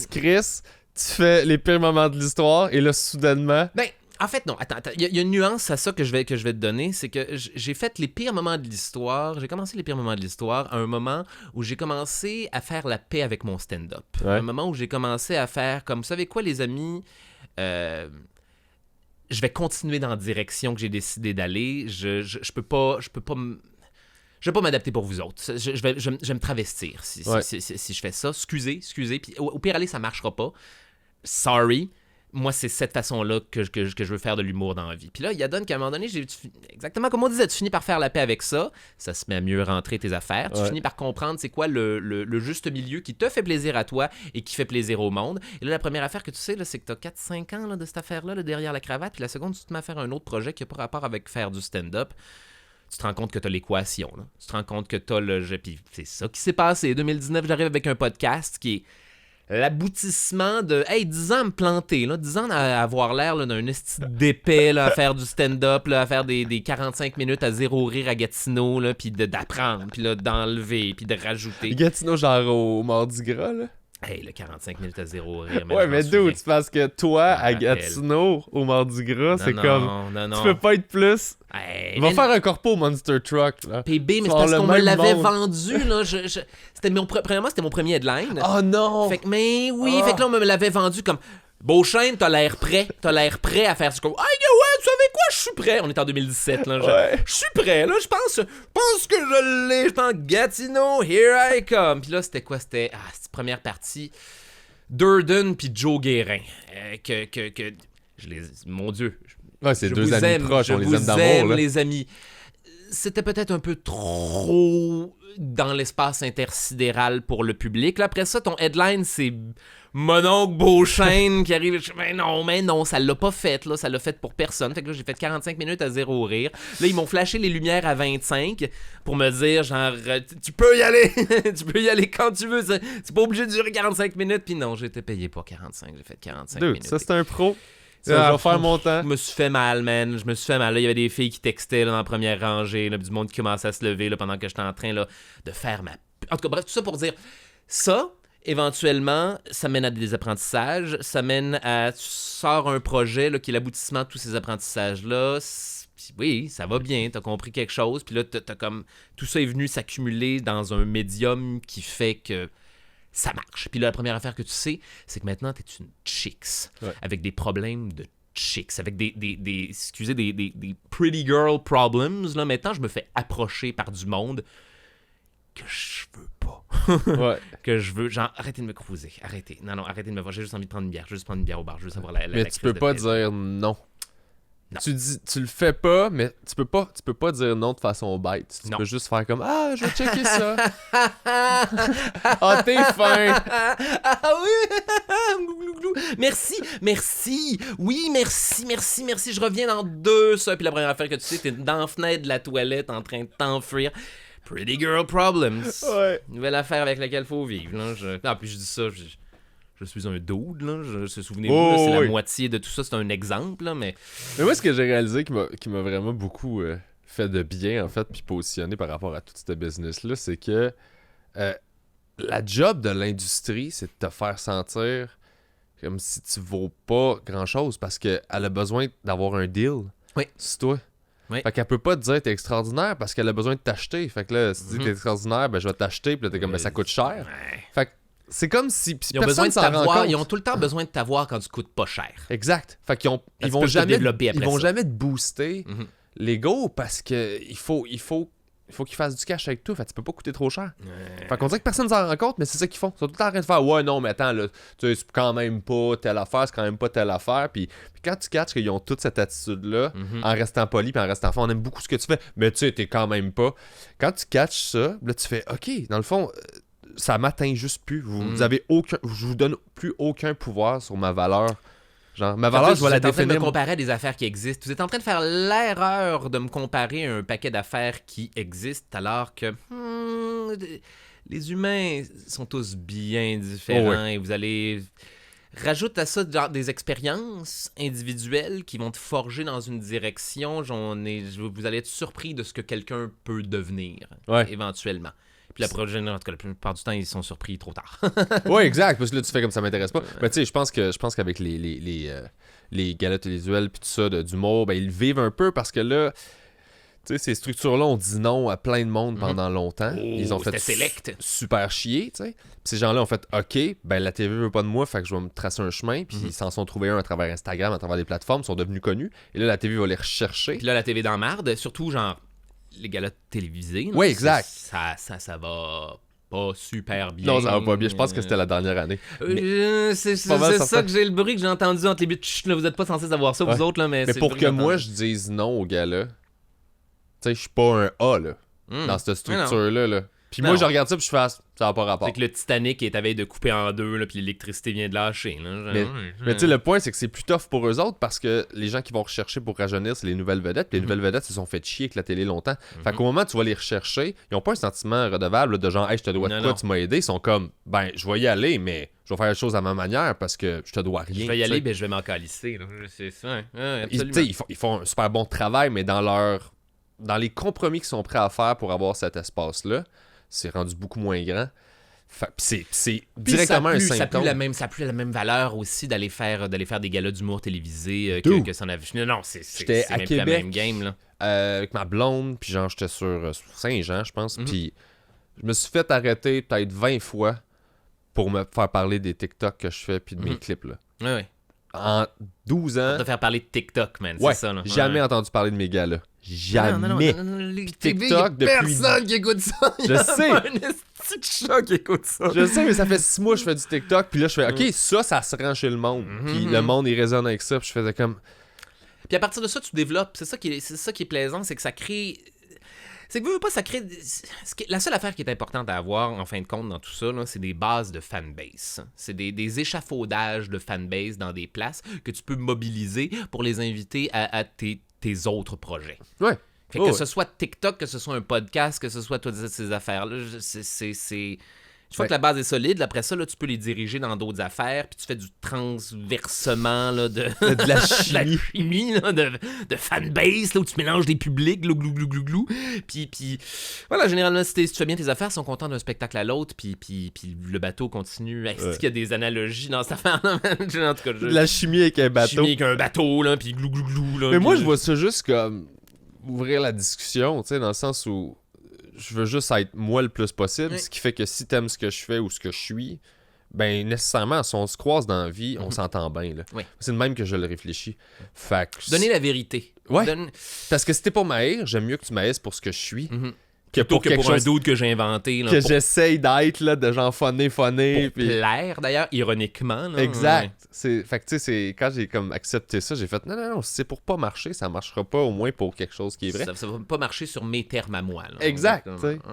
Chris. Tu fais les pires moments de l'histoire et là, soudainement... Ben, en fait, non. Attends. Il y a une nuance à ça que je vais te donner. C'est que j'ai fait les pires moments de l'histoire. J'ai commencé les pires moments de l'histoire à un moment où j'ai commencé à faire la paix avec mon stand-up. Ouais. Un moment où j'ai commencé à faire comme, vous savez quoi, les amis... je vais continuer dans la direction que j'ai décidé d'aller. Je peux pas m'adapter pour vous autres. Je vais me travestir si je fais ça. Excusez. Puis au pire aller, ça marchera pas. Sorry. Moi, c'est cette façon-là que je veux faire de l'humour dans la vie. Puis là, il y a donné qu'à un moment donné, exactement comme on disait, tu finis par faire la paix avec ça. Ça se met à mieux rentrer tes affaires. Tu finis par comprendre c'est quoi le juste milieu qui te fait plaisir à toi et qui fait plaisir au monde. Et là, la première affaire que tu sais, là, c'est que tu as 4-5 ans là, de cette affaire-là, là, derrière la cravate. Puis la seconde, tu te mets à faire un autre projet qui n'a pas rapport avec faire du stand-up. Tu te rends compte que tu as l'équation. Là. Tu te rends compte que tu as le... Puis c'est ça qui s'est passé. 2019, j'arrive avec un podcast qui est l'aboutissement de 10 ans à me planter, là, 10 ans à avoir l'air là, d'un esti d'épais, là, à faire du stand-up, là, à faire des 45 minutes à zéro rire à Gatineau, là, puis d'apprendre, puis là, d'enlever, puis de rajouter. Gatineau, genre au Mardi Gras, là. Hey, le 45 minutes à zéro rire. Ouais, mais d'où? C'est parce que toi, à Gatineau, au Mardi Gras, c'est comme... Non. Tu peux pas être plus... Hey, va faire un corpo Monster Truck, là. PB, mais c'est parce qu'on me l'avait vendu, là. Premièrement, c'était mon premier headline. Oh non! Fait que, mais oui, fait que là, on me l'avait vendu comme... Beauchesne, t'as l'air prêt à faire ce qu'on... Ah, ouais, tu savais quoi? Je suis prêt. On est en 2017, là. Je suis prêt, là. Je pense que je l'ai. Je pense Gatineau, here I come. Puis là, c'était quoi? C'était première partie. Durden puis Joe Guérin. Mon Dieu. Ouais, c'est deux amis proches, on les aime d'amour, là. Les amis. C'était peut-être un peu trop dans l'espace intersidéral pour le public. Là, après ça, ton headline, c'est mon oncle Beauchesne qui arrive. Mais non, ça l'a pas fait. Là, ça l'a fait pour personne. Fait que là, j'ai fait 45 minutes à zéro rire. Là, ils m'ont flashé les lumières à 25 pour me dire, genre, tu peux y aller. Tu peux y aller quand tu veux. C'est pas obligé de durer 45 minutes. Puis non, j'ai été payé pour 45. J'ai fait 45 minutes. Ça, c'est un pro. Je vais faire mon temps. Je me suis fait mal, man. Là, il y avait des filles qui textaient là, dans la première rangée, là, du monde qui commençait à se lever là, pendant que j'étais en train là, de faire ma... En tout cas, bref, tout ça pour dire... Ça, éventuellement, ça mène à des apprentissages. Ça mène à... Tu sors un projet là, qui est l'aboutissement de tous ces apprentissages-là. Puis oui, ça va bien, t'as compris quelque chose. Puis là, t'as comme... Tout ça est venu s'accumuler dans un médium qui fait que... ça marche. Puis là, la première affaire que tu sais, c'est que maintenant, t'es une chicks. Ouais. Avec des problèmes de chicks. Avec des pretty girl problems. Là, maintenant, je me fais approcher par du monde que je veux pas. Ouais. Que je veux... Genre, arrêtez de me cruiser. Arrêtez. Non, arrêtez de me voir. J'ai juste envie de prendre une bière. Je veux juste prendre une bière au bar. Je veux savoir mais tu peux pas dire non. Non. Tu le fais pas, mais tu peux pas dire non de façon bête. Tu peux juste faire comme je vais checker ça. T'es fin. Oui. Merci. Oui, merci. Je reviens dans 2 ça. Puis la première affaire que tu sais, t'es dans la fenêtre de la toilette en train de t'enfuir. Pretty girl problems. Ouais. Nouvelle affaire avec laquelle faut vivre. Là. Non, puis je dis ça, je suis un dude, là. Souvenez-vous, là, c'est la moitié de tout ça, c'est un exemple, là, mais... Mais moi, ce que j'ai réalisé qui m'a vraiment beaucoup fait de bien, en fait, puis positionné par rapport à tout ce business-là, c'est que la job de l'industrie, c'est de te faire sentir comme si tu vaux pas grand-chose parce qu'elle a besoin d'avoir un deal. Oui. C'est toi. Oui. Fait qu'elle peut pas te dire t'es extraordinaire parce qu'elle a besoin de t'acheter. Fait que là, si tu dis t'es extraordinaire, ben je vais t'acheter, puis là t'es comme ben ça coûte cher. Ouais. Fait que c'est comme si ils ont besoin de t'avoir, ils ont tout le temps besoin de t'avoir quand tu coûtes pas cher. Exact. Fait qu'ils ils vont jamais te booster l'ego parce que il faut qu'ils fassent du cash avec tout. Fait que tu peux pas coûter trop cher. Fait qu'on dirait que personne s'en rend compte, mais c'est ça qu'ils font. Ils sont tout le temps en train de faire ouais, non, mais attends, là, tu sais, c'est quand même pas telle affaire, c'est quand même pas telle affaire. Puis quand tu catches qu'ils ont toute cette attitude-là, en restant poli puis en restant fort, on aime beaucoup ce que tu fais, mais tu sais, t'es quand même pas. Quand tu catches ça, là, tu fais OK, dans le fond, ça m'atteint juste plus. Vous avez aucun. Je vous donne plus aucun pouvoir sur ma valeur. Genre, ma valeur, je vais la définir. Vous êtes en train de me comparer à des affaires qui existent. Vous êtes en train de faire l'erreur de me comparer à un paquet d'affaires qui existent alors que les humains sont tous bien différents et vous allez... Rajoute à ça genre, des expériences individuelles qui vont te forger dans une direction. Vous allez être surpris de ce que quelqu'un peut devenir éventuellement. Puis la prochaine, en tout cas, la plupart du temps, ils sont surpris trop tard. Oui, exact, parce que là, tu fais comme ça m'intéresse pas. Mais tu sais, je pense qu'avec les galas télévisuels puis tout ça d'humour, ben ils vivent un peu parce que là, tu sais, ces structures-là ont dit non à plein de monde pendant longtemps. Ils ont fait super chier, tu sais. Puis ces gens-là ont fait OK, ben la TV veut pas de moi, fait que je vais me tracer un chemin. Puis ils s'en sont trouvés un à travers Instagram, à travers des plateformes, ils sont devenus connus. Et là, la TV va les rechercher. Puis là, la TV dans marde, surtout genre les galas télévisés. Oui, exact. Ça va pas super bien. Non, ça va pas bien. Je pense que c'était la dernière année. C'est ça que j'ai le bruit que j'ai entendu entre les buts. Là, vous êtes pas censés savoir ça, vous autres, là, mais pour que moi, je dise non au gala, tu sais, je suis pas un A, là, dans cette structure-là, là. Puis moi, je regarde ça puis je fais ça n'a pas rapport. C'est que le Titanic est à veille de couper en deux, là, puis l'électricité vient de lâcher. Là, mais tu sais, le point, c'est que c'est plus tough pour eux autres parce que les gens qui vont rechercher pour rajeunir, c'est les nouvelles vedettes. Puis les nouvelles vedettes se sont fait chier avec la télé longtemps. Fait qu'au moment où tu vas les rechercher, ils ont pas un sentiment redevable là, de genre, hey, je te dois de quoi, tu m'as aidé. Ils sont comme, ben, je vais y aller, mais je vais faire les choses à ma manière parce que je te dois rien. Je vais y aller, ben, je vais m'en calisser. C'est ça. Ils font un super bon travail, mais dans les compromis qu'ils sont prêts à faire pour avoir cet espace-là, c'est rendu beaucoup moins grand. C'est directement un symptôme. Ça a plus la même valeur aussi d'aller faire des galas d'humour télévisés que ça en avait. Non, j'étais à même Québec, plus la même game. Là. Avec ma blonde, puis genre, j'étais sur Saint-Jean, je pense. Puis je me suis fait arrêter peut-être 20 fois pour me faire parler des TikTok que je fais, puis de mes clips. Là. Ouais. En 12 ans... Pour te faire parler de TikTok, man, c'est ça. Là. Jamais entendu parler de mes gars-là. Jamais. Non, TikTok, depuis... Personne qui écoute ça. Je sais. Un esti chat qui écoute ça. Je sais, mais ça fait 6 mois que je fais du TikTok, puis là, je fais, OK, ça se rend chez le monde. Puis le monde, il résonne avec ça, puis je faisais comme... Puis à partir de ça, tu développes. C'est ça qui est plaisant, c'est que ça crée... C'est que ça crée... La seule affaire qui est importante à avoir, en fin de compte, dans tout ça, là, c'est des bases de fanbase. C'est des échafaudages de fanbase dans des places que tu peux mobiliser pour les inviter à tes autres projets. Ouais. Fait que ce soit TikTok, que ce soit un podcast, que ce soit toutes ces affaires-là, une fois que la base est solide, après ça, là, tu peux les diriger dans d'autres affaires, puis tu fais du transversement là, de la chimie, là, de fanbase, là, où tu mélanges des publics, glou, glou, glou, glou, glou. Puis voilà, généralement, si tu fais bien tes affaires, ils sont contents d'un spectacle à l'autre, puis le bateau continue. Est-ce qu'il y a des analogies dans cette affaire-là? En tout cas, la chimie avec un bateau. Chimie avec un bateau, là, puis glou, glou, glou. Là, mais moi, je vois ça juste comme ouvrir la discussion, tu sais, dans le sens où je veux juste être moi le plus possible, ce qui fait que si t'aimes ce que je fais ou ce que je suis, ben nécessairement, si on se croise dans la vie, on s'entend bien. Là. C'est de même que je le réfléchis. Fait que... Donner la vérité. Ouais. Parce que si t'es pour m'haïr, j'aime mieux que tu m'haïs pour ce que je suis. Que pour un doute que j'ai inventé. Là, que j'essaye d'être, là, de genre funner. Pour plaire, d'ailleurs, ironiquement. Là, exact. Fait que tu sais, quand j'ai comme accepté ça, j'ai fait non, si c'est pour pas marcher, ça marchera pas au moins pour quelque chose qui est vrai. Ça va pas marcher sur mes termes à moi. Là, exact.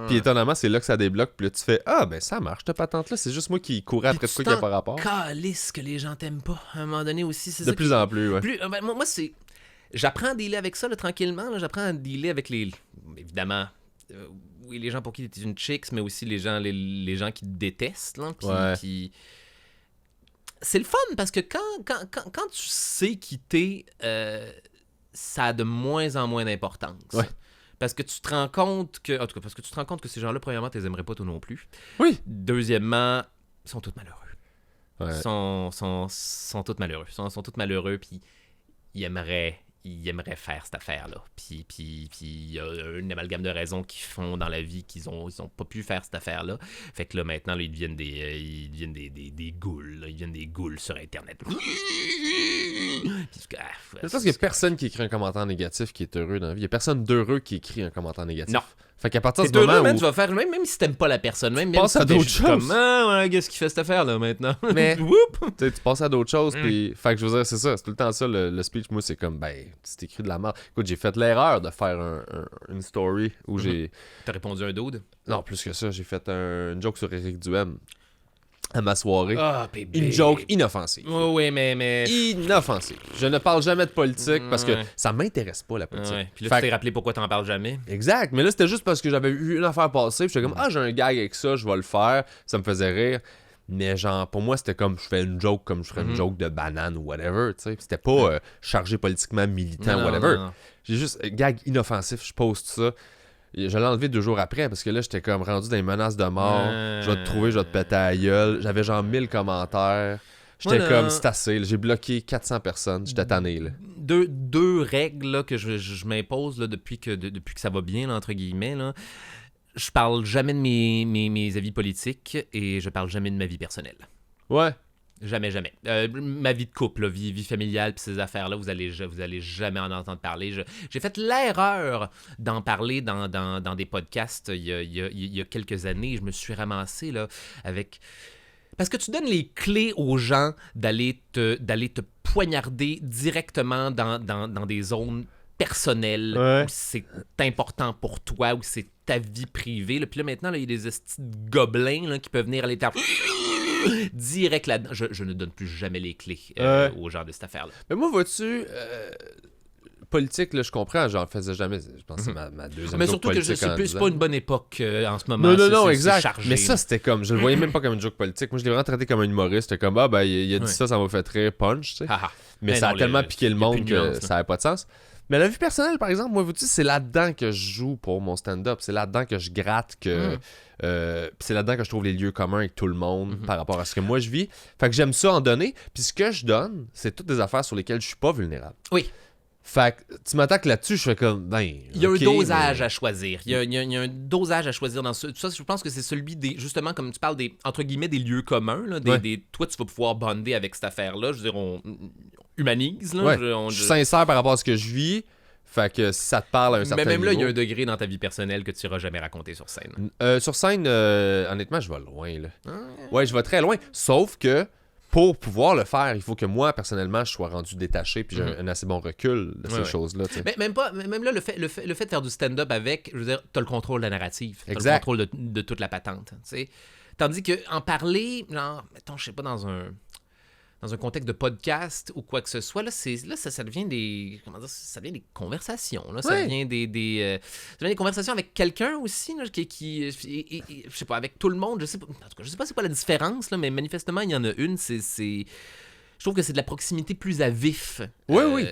Puis étonnamment, c'est là que ça débloque. Puis là, tu fais ben ça marche, cette patente-là. C'est juste moi qui courais après ce qui a pas rapport. Calisse que les gens t'aiment pas. À un moment donné aussi, c'est de plus en plus, ouais. Moi, c'est. J'apprends à dealer avec ça, là, tranquillement. Là, j'apprends à dealer avec les. Évidemment. oui, les gens pour qui t'es une chicks, mais aussi les gens qui te détestent, là, puis c'est le fun, parce que quand tu sais qui t'es, ça a de moins en moins d'importance. Ouais. Parce que tu te rends compte que... En tout cas, parce que tu te rends compte que ces gens-là, premièrement, tu les aimerais pas toi non plus. Oui. Deuxièmement, ils sont tous malheureux. Ouais. Sont tous malheureux. Sont tous malheureux, puis ils aimeraient faire cette affaire-là. Puis il y a un amalgame de raisons qu'ils font dans la vie qu'ils ont pas pu faire cette affaire-là. Fait que là, maintenant, là, ils deviennent des ghouls. Là. Ils deviennent des ghouls sur Internet. Je pense qu'il n'y a personne qui écrit un commentaire négatif qui est heureux dans la vie. Il n'y a personne d'heureux qui écrit un commentaire négatif. Non. Fait qu'à partir c'est du moment heureux, où... tu vas faire, même si t'aimes pas la personne, même passes à si t'es d'autres juste choses. comme, ouais, qu'est-ce qu'il fait cette affaire-là maintenant? Mais Whoop! tu passes à d'autres choses, puis... Fait que je veux dire, c'est ça, c'est tout le temps ça, le speech. Moi, c'est comme, ben, c'est écrit de la merde. Écoute, j'ai fait l'erreur de faire une story où j'ai... T'as répondu un dude? Non, plus que ça, j'ai fait une joke sur Éric Duhem à ma soirée. Ah, bébé. Une joke inoffensive. Oui, mais... Inoffensive. Je ne parle jamais de politique parce que Ouais. ça m'intéresse pas, la politique. Ouais. Puis là, Fait tu t'es rappelé pourquoi t'en parles jamais? Exact, mais là c'était juste parce que j'avais eu une affaire passer, puis j'étais comme j'ai un gag avec ça, je vais le faire, ça me faisait rire. Mais genre pour moi c'était comme je fais une joke comme je ferais une joke de banane ou whatever, tu sais, puis c'était pas chargé politiquement militant Non, whatever. non. J'ai juste gag inoffensif, je poste ça. Et je l'ai enlevé 2 jours après parce que là j'étais comme rendu dans les menaces de mort, je vais te trouver, je vais te péter à la gueule, j'avais genre 1000 commentaires. J'étais Voilà. comme, c'est assez, là. J'ai bloqué 400 personnes, j'étais tanné, là. Deux règles là, que je m'impose là, depuis que ça va bien, là, entre guillemets. Là. Je parle jamais de mes avis politiques et je parle jamais de ma vie personnelle. Ouais. Jamais. Ma vie de couple, là, vie familiale, puis ces affaires-là, vous allez jamais en entendre parler. J'ai fait l'erreur d'en parler dans des podcasts il y a quelques années. Je me suis ramassé là, avec... Parce que tu donnes les clés aux gens d'aller te poignarder directement dans des zones personnelles Ouais. où c'est important pour toi, où c'est ta vie privée. Là. Puis là, maintenant, il y a des estis de gobelins là, qui peuvent venir aller direct là-dedans. Je ne donne plus jamais les clés aux gens de cette affaire-là. Mais moi, vois-tu, politique, là, je comprends, j'en faisais jamais. Je pense que c'est ma deuxième Mais joke surtout que politique en c'est 10 ans. pas une bonne époque en ce moment. Non, C'est exact. chargé, mais ça, c'était comme, je le voyais même pas comme une joke politique. Moi, je l'ai vraiment traité comme un humoriste. C'était comme, il a dit ça m'a fait très punch, tu sais. Mais ça non, a tellement piqué le y a plus monde de que nuance, ça avait pas de sens. Mais la vie personnelle, par exemple, moi, vois-tu, c'est là-dedans que je joue pour mon stand-up. C'est là-dedans que je gratte, que c'est là-dedans que je trouve les lieux communs avec tout le monde par rapport à ce que moi je vis. Fait que j'aime ça en donner. Puis ce que je donne, c'est toutes des affaires sur lesquelles je suis pas vulnérable. Oui. Fait que tu m'attaques là-dessus, je fais comme, il y a un dosage à choisir. Il y a un dosage à choisir dans ça. Je pense que c'est celui des, justement, comme tu parles des, entre guillemets, des lieux communs. Là, toi, tu vas pouvoir bonder avec cette affaire-là. Je veux dire, on humanise. Là, ouais. Je suis sincère par rapport à ce que je vis. Fait que si ça te parle à un certain niveau... Mais même là, il y a un degré dans ta vie personnelle que tu n'iras jamais raconter sur scène. Sur scène, honnêtement, je vais loin. Là. Ouais, je vais très loin. Sauf que pour pouvoir le faire, il faut que moi, personnellement, je sois rendu détaché puis j'ai un assez bon recul de ces choses-là. Mais même là, le fait de faire du stand-up avec, je veux dire, t'as le contrôle de la narrative. T'as exact. le contrôle de toute la patente. T'sais. Tandis qu'en parler, genre, mettons, je sais pas, dans un contexte de podcast ou quoi que ce soit, là, ça devient des... Comment dire? Ça devient des conversations. Là. Ça devient des conversations avec quelqu'un aussi, là, qui je sais pas, avec tout le monde. Je sais pas, en tout cas, je sais pas c'est quoi la différence, là, mais manifestement, il y en a une. Je trouve que c'est de la proximité plus à vif. Oui.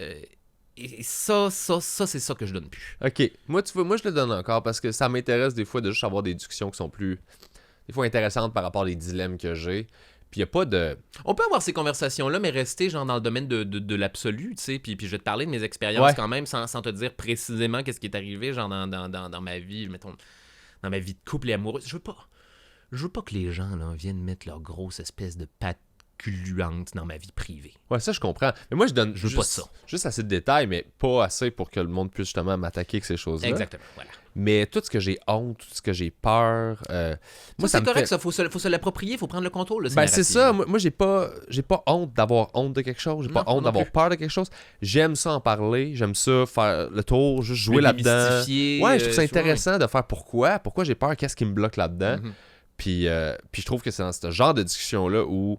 Et ça, c'est ça que je donne plus. OK. Moi, tu vois, moi, je le donne encore parce que ça m'intéresse des fois de juste avoir des discussions qui sont plus... des fois intéressantes par rapport aux dilemmes que j'ai. Puis il n'y a pas de... On peut avoir ces conversations-là, mais rester genre dans le domaine de l'absolu, tu sais. Puis je vais te parler de mes expériences quand même, sans te dire précisément qu'est-ce qui est arrivé, genre dans ma vie, mettons, dans ma vie de couple et amoureuse. Je veux pas que les gens là, viennent mettre leur grosse espèce de patte gluante dans ma vie privée. Ouais, ça, je comprends. Mais moi, je donne veux pas ça. Juste assez de détails, mais pas assez pour que le monde puisse justement m'attaquer avec ces choses-là. Exactement, voilà. Mais tout ce que j'ai honte, tout ce que j'ai peur... moi, ça c'est correct, ça. Faut se l'approprier, faut prendre le contrôle. Ben, c'est ça. Moi, j'ai pas honte d'avoir honte de quelque chose. J'ai pas honte d'avoir peur de quelque chose. J'aime ça en parler. J'aime ça faire le tour, juste jouer là-dedans. Ouais, je trouve ça intéressant de faire pourquoi j'ai peur, qu'est-ce qui me bloque là-dedans. Puis je trouve que c'est dans ce genre de discussion-là où...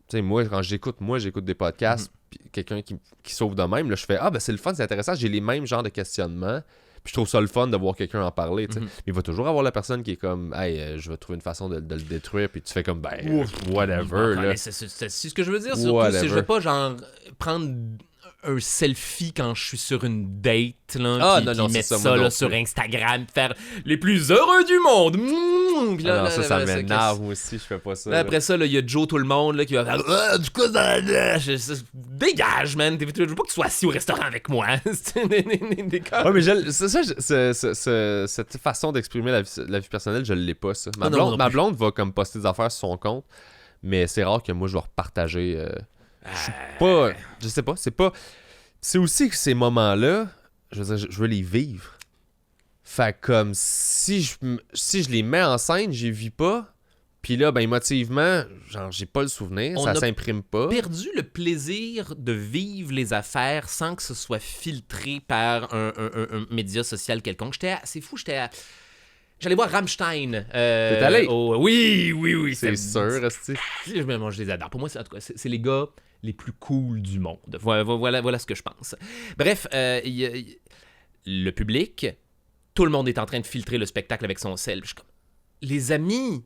Tu sais, moi, quand j'écoute des podcasts, puis quelqu'un qui sauve de même, là, je fais « Ah, ben c'est le fun, c'est intéressant, j'ai les mêmes genres de questionnements. » Puis je trouve ça le fun de voir quelqu'un en parler, tu sais. Mhm. Mais il va toujours avoir la personne qui est comme, hey, je vais trouver une façon de le détruire, puis tu fais comme, ben, whatever, là. C'est ce que je veux dire, surtout Whatever. si je vais pas genre prendre un selfie quand je suis sur une date, là, Ah, puis non, mettre c'est ça, ça moi là, non sur plus. Instagram, faire les plus heureux du monde. Puis là, Ah non, ça là, m'énerve, moi aussi, je fais pas ça. Là, après ça, il y a Joe tout le monde là, qui va faire du coup, dégage, man. Je veux pas que tu sois assis au restaurant avec moi. Ouais, mais cette façon d'exprimer la vie personnelle, je l'ai pas, ça. Ah non, moi non Ma plus. blonde va comme poster des affaires sur son compte, mais c'est rare que moi, je vais repartager. Je suis pas... Je sais pas, c'est pas... C'est aussi que ces moments-là, je veux dire, je veux les vivre. Fait comme, si je les mets en scène, je les vis pas, puis là, ben, émotivement, genre, j'ai pas le souvenir, On ça a s'imprime pas. perdu le plaisir de vivre les affaires sans que ce soit filtré par un média social quelconque. C'est fou, j'allais voir Rammstein. T'es allé? Oui. C'est sûr, esti. Moi, je les adore. Pour moi, en tout cas, c'est les gars les plus cool du monde. Voilà ce que je pense. Bref, le public, tout le monde est en train de filtrer le spectacle avec son sel. Je suis comme, les amis,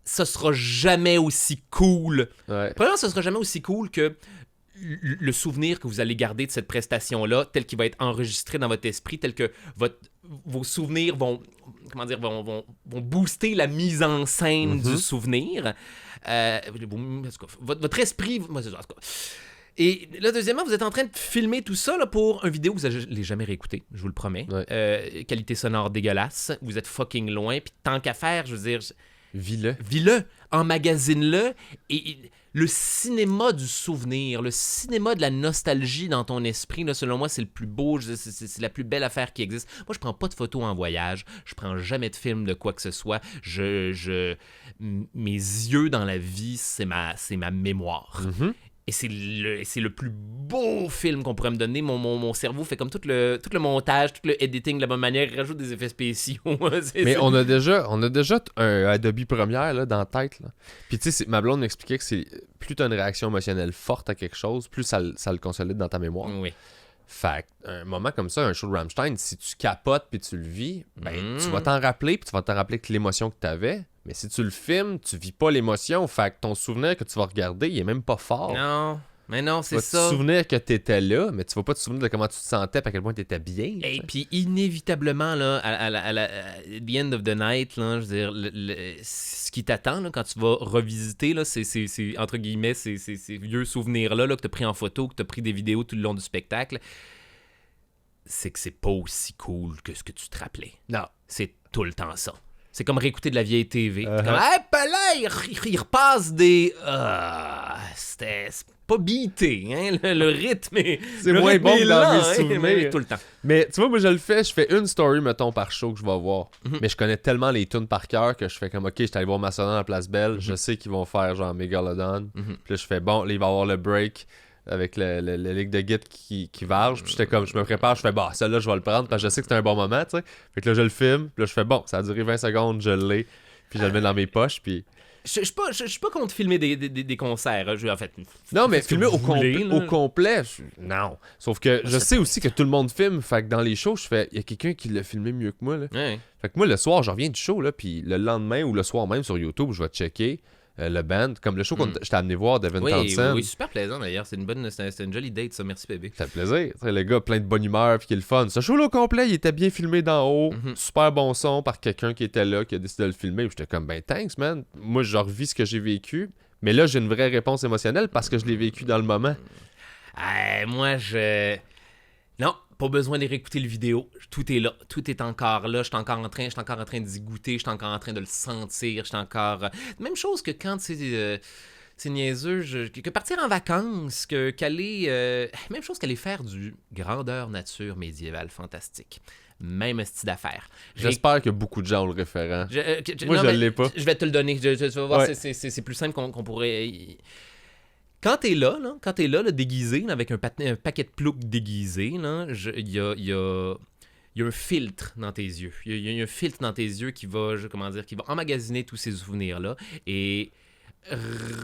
ça sera jamais aussi cool. Ouais. Premièrement, ça sera jamais aussi cool que le souvenir que vous allez garder de cette prestation-là, tel qu'il va être enregistré dans votre esprit, tel que vos souvenirs vont booster la mise en scène du souvenir. Votre esprit... Moi, c'est ça, en tout cas. Et là, deuxièmement, vous êtes en train de filmer tout ça là, pour une vidéo que vous n'allez jamais réécouter, je vous le promets. Ouais. Qualité sonore dégueulasse, vous êtes fucking loin, puis tant qu'à faire, je veux dire... Vis-le, emmagasine-le, et le cinéma du souvenir, le cinéma de la nostalgie dans ton esprit, là, selon moi, c'est le plus beau, c'est la plus belle affaire qui existe. Moi, je prends pas de photos en voyage, je prends jamais de film de quoi que ce soit. Mes yeux dans la vie, c'est ma mémoire. Mm-hmm. Et c'est le plus beau film qu'on pourrait me donner. Mon cerveau fait comme tout le montage, tout le editing de la bonne manière, il rajoute des effets spéciaux. Mais on a déjà un Adobe Premiere là, dans la tête. Là. Puis tu sais, ma blonde m'expliquait que c'est plus t'as une réaction émotionnelle forte à quelque chose, plus ça le consolide dans ta mémoire. Oui. Fait un moment comme ça, un show de Rammstein, si tu capotes puis tu le vis, ben tu vas t'en rappeler, puis tu vas t'en rappeler que l'émotion que t'avais. Mais si tu le filmes, tu vis pas l'émotion. Fait que ton souvenir que tu vas regarder, il est même pas fort. Non, mais non, Tu c'est vas ça. te souvenir que t'étais là, mais tu vas pas te souvenir de comment tu te sentais et à quel point t'étais bien. Et puis inévitablement, là, at the end of the night, là, je veux dire, ce qui t'attend là, quand tu vas revisiter, là, c'est entre guillemets, ces vieux souvenirs-là là, que tu as pris en photo, que tu as pris des vidéos tout le long du spectacle, c'est que c'est pas aussi cool que ce que tu te rappelais. Non. C'est tout le temps ça. C'est comme réécouter de la vieille TV. Uh-huh. Comme, hey, ben là, il repasse des... c'est pas beaté, hein? Le rythme est... C'est le moins rythme bon est que dans lent, mes hein, souvenirs. mais tout le temps. Mais tu vois, moi je le fais, je fais une story, mettons, par show que je vais voir. Mhm. Mais je connais tellement les tunes par cœur que je fais comme, ok, je suis allé voir Mastodon à la Place Belle, je sais qu'ils vont faire genre Megalodon. Mhm. Puis là, je fais, bon, là, il va y avoir le break avec le ligue de git qui varge. Puis j'étais comme, je me prépare, je fais, bah, celle-là, je vais le prendre parce que je sais que c'est un bon moment, tu sais. Fait que là, je le filme, puis là, je fais, bon, ça a duré 20 secondes, je l'ai. Puis je le mets dans mes poches, puis... Je suis pas contre filmer des concerts. En fait, Non, mais faites ce que filmer vous voulez, là. au complet, non. Sauf que je sais aussi que tout le monde filme, fait que dans les shows, je fais, il y a quelqu'un qui l'a filmé mieux que moi, là. Ouais. Fait que moi, le soir, je reviens du show, là, puis le lendemain ou le soir même sur YouTube, je vais checker le band. Comme le show que j'étais amené voir, Devin Townsend. Oui, super plaisant d'ailleurs. C'est une jolie date, ça. Merci, bébé. Ça fait plaisir. T'sais, le gars plein de bonne humeur, puis qui est le fun. Ce show-là au complet, il était bien filmé d'en haut. Mhm. Super bon son par quelqu'un qui était là, qui a décidé de le filmer. Puis j'étais comme, ben thanks, man. Moi, je revis ce que j'ai vécu. Mais là, j'ai une vraie réponse émotionnelle parce que je l'ai vécu dans le moment. Moi, non, pas besoin de réécouter le vidéo. Tout est là. Tout est encore là. Je suis encore en train d'y goûter. Je suis encore en train de le sentir. Je suis encore... Même chose que quand c'est niaiseux, que partir en vacances, qu'aller... même chose qu'aller faire du grandeur nature médiévale fantastique. Même style d'affaires. J'espère que beaucoup de gens ont le référent. Moi, non, je mais l'ai pas. Je vais te le donner. Tu vas voir, Ouais. c'est plus simple qu'on pourrait... Quand t'es là, déguisé, là, avec un paquet de ploucs déguisé, il y a un filtre dans tes yeux. Il y a un filtre dans tes yeux qui va emmagasiner tous ces souvenirs-là. Et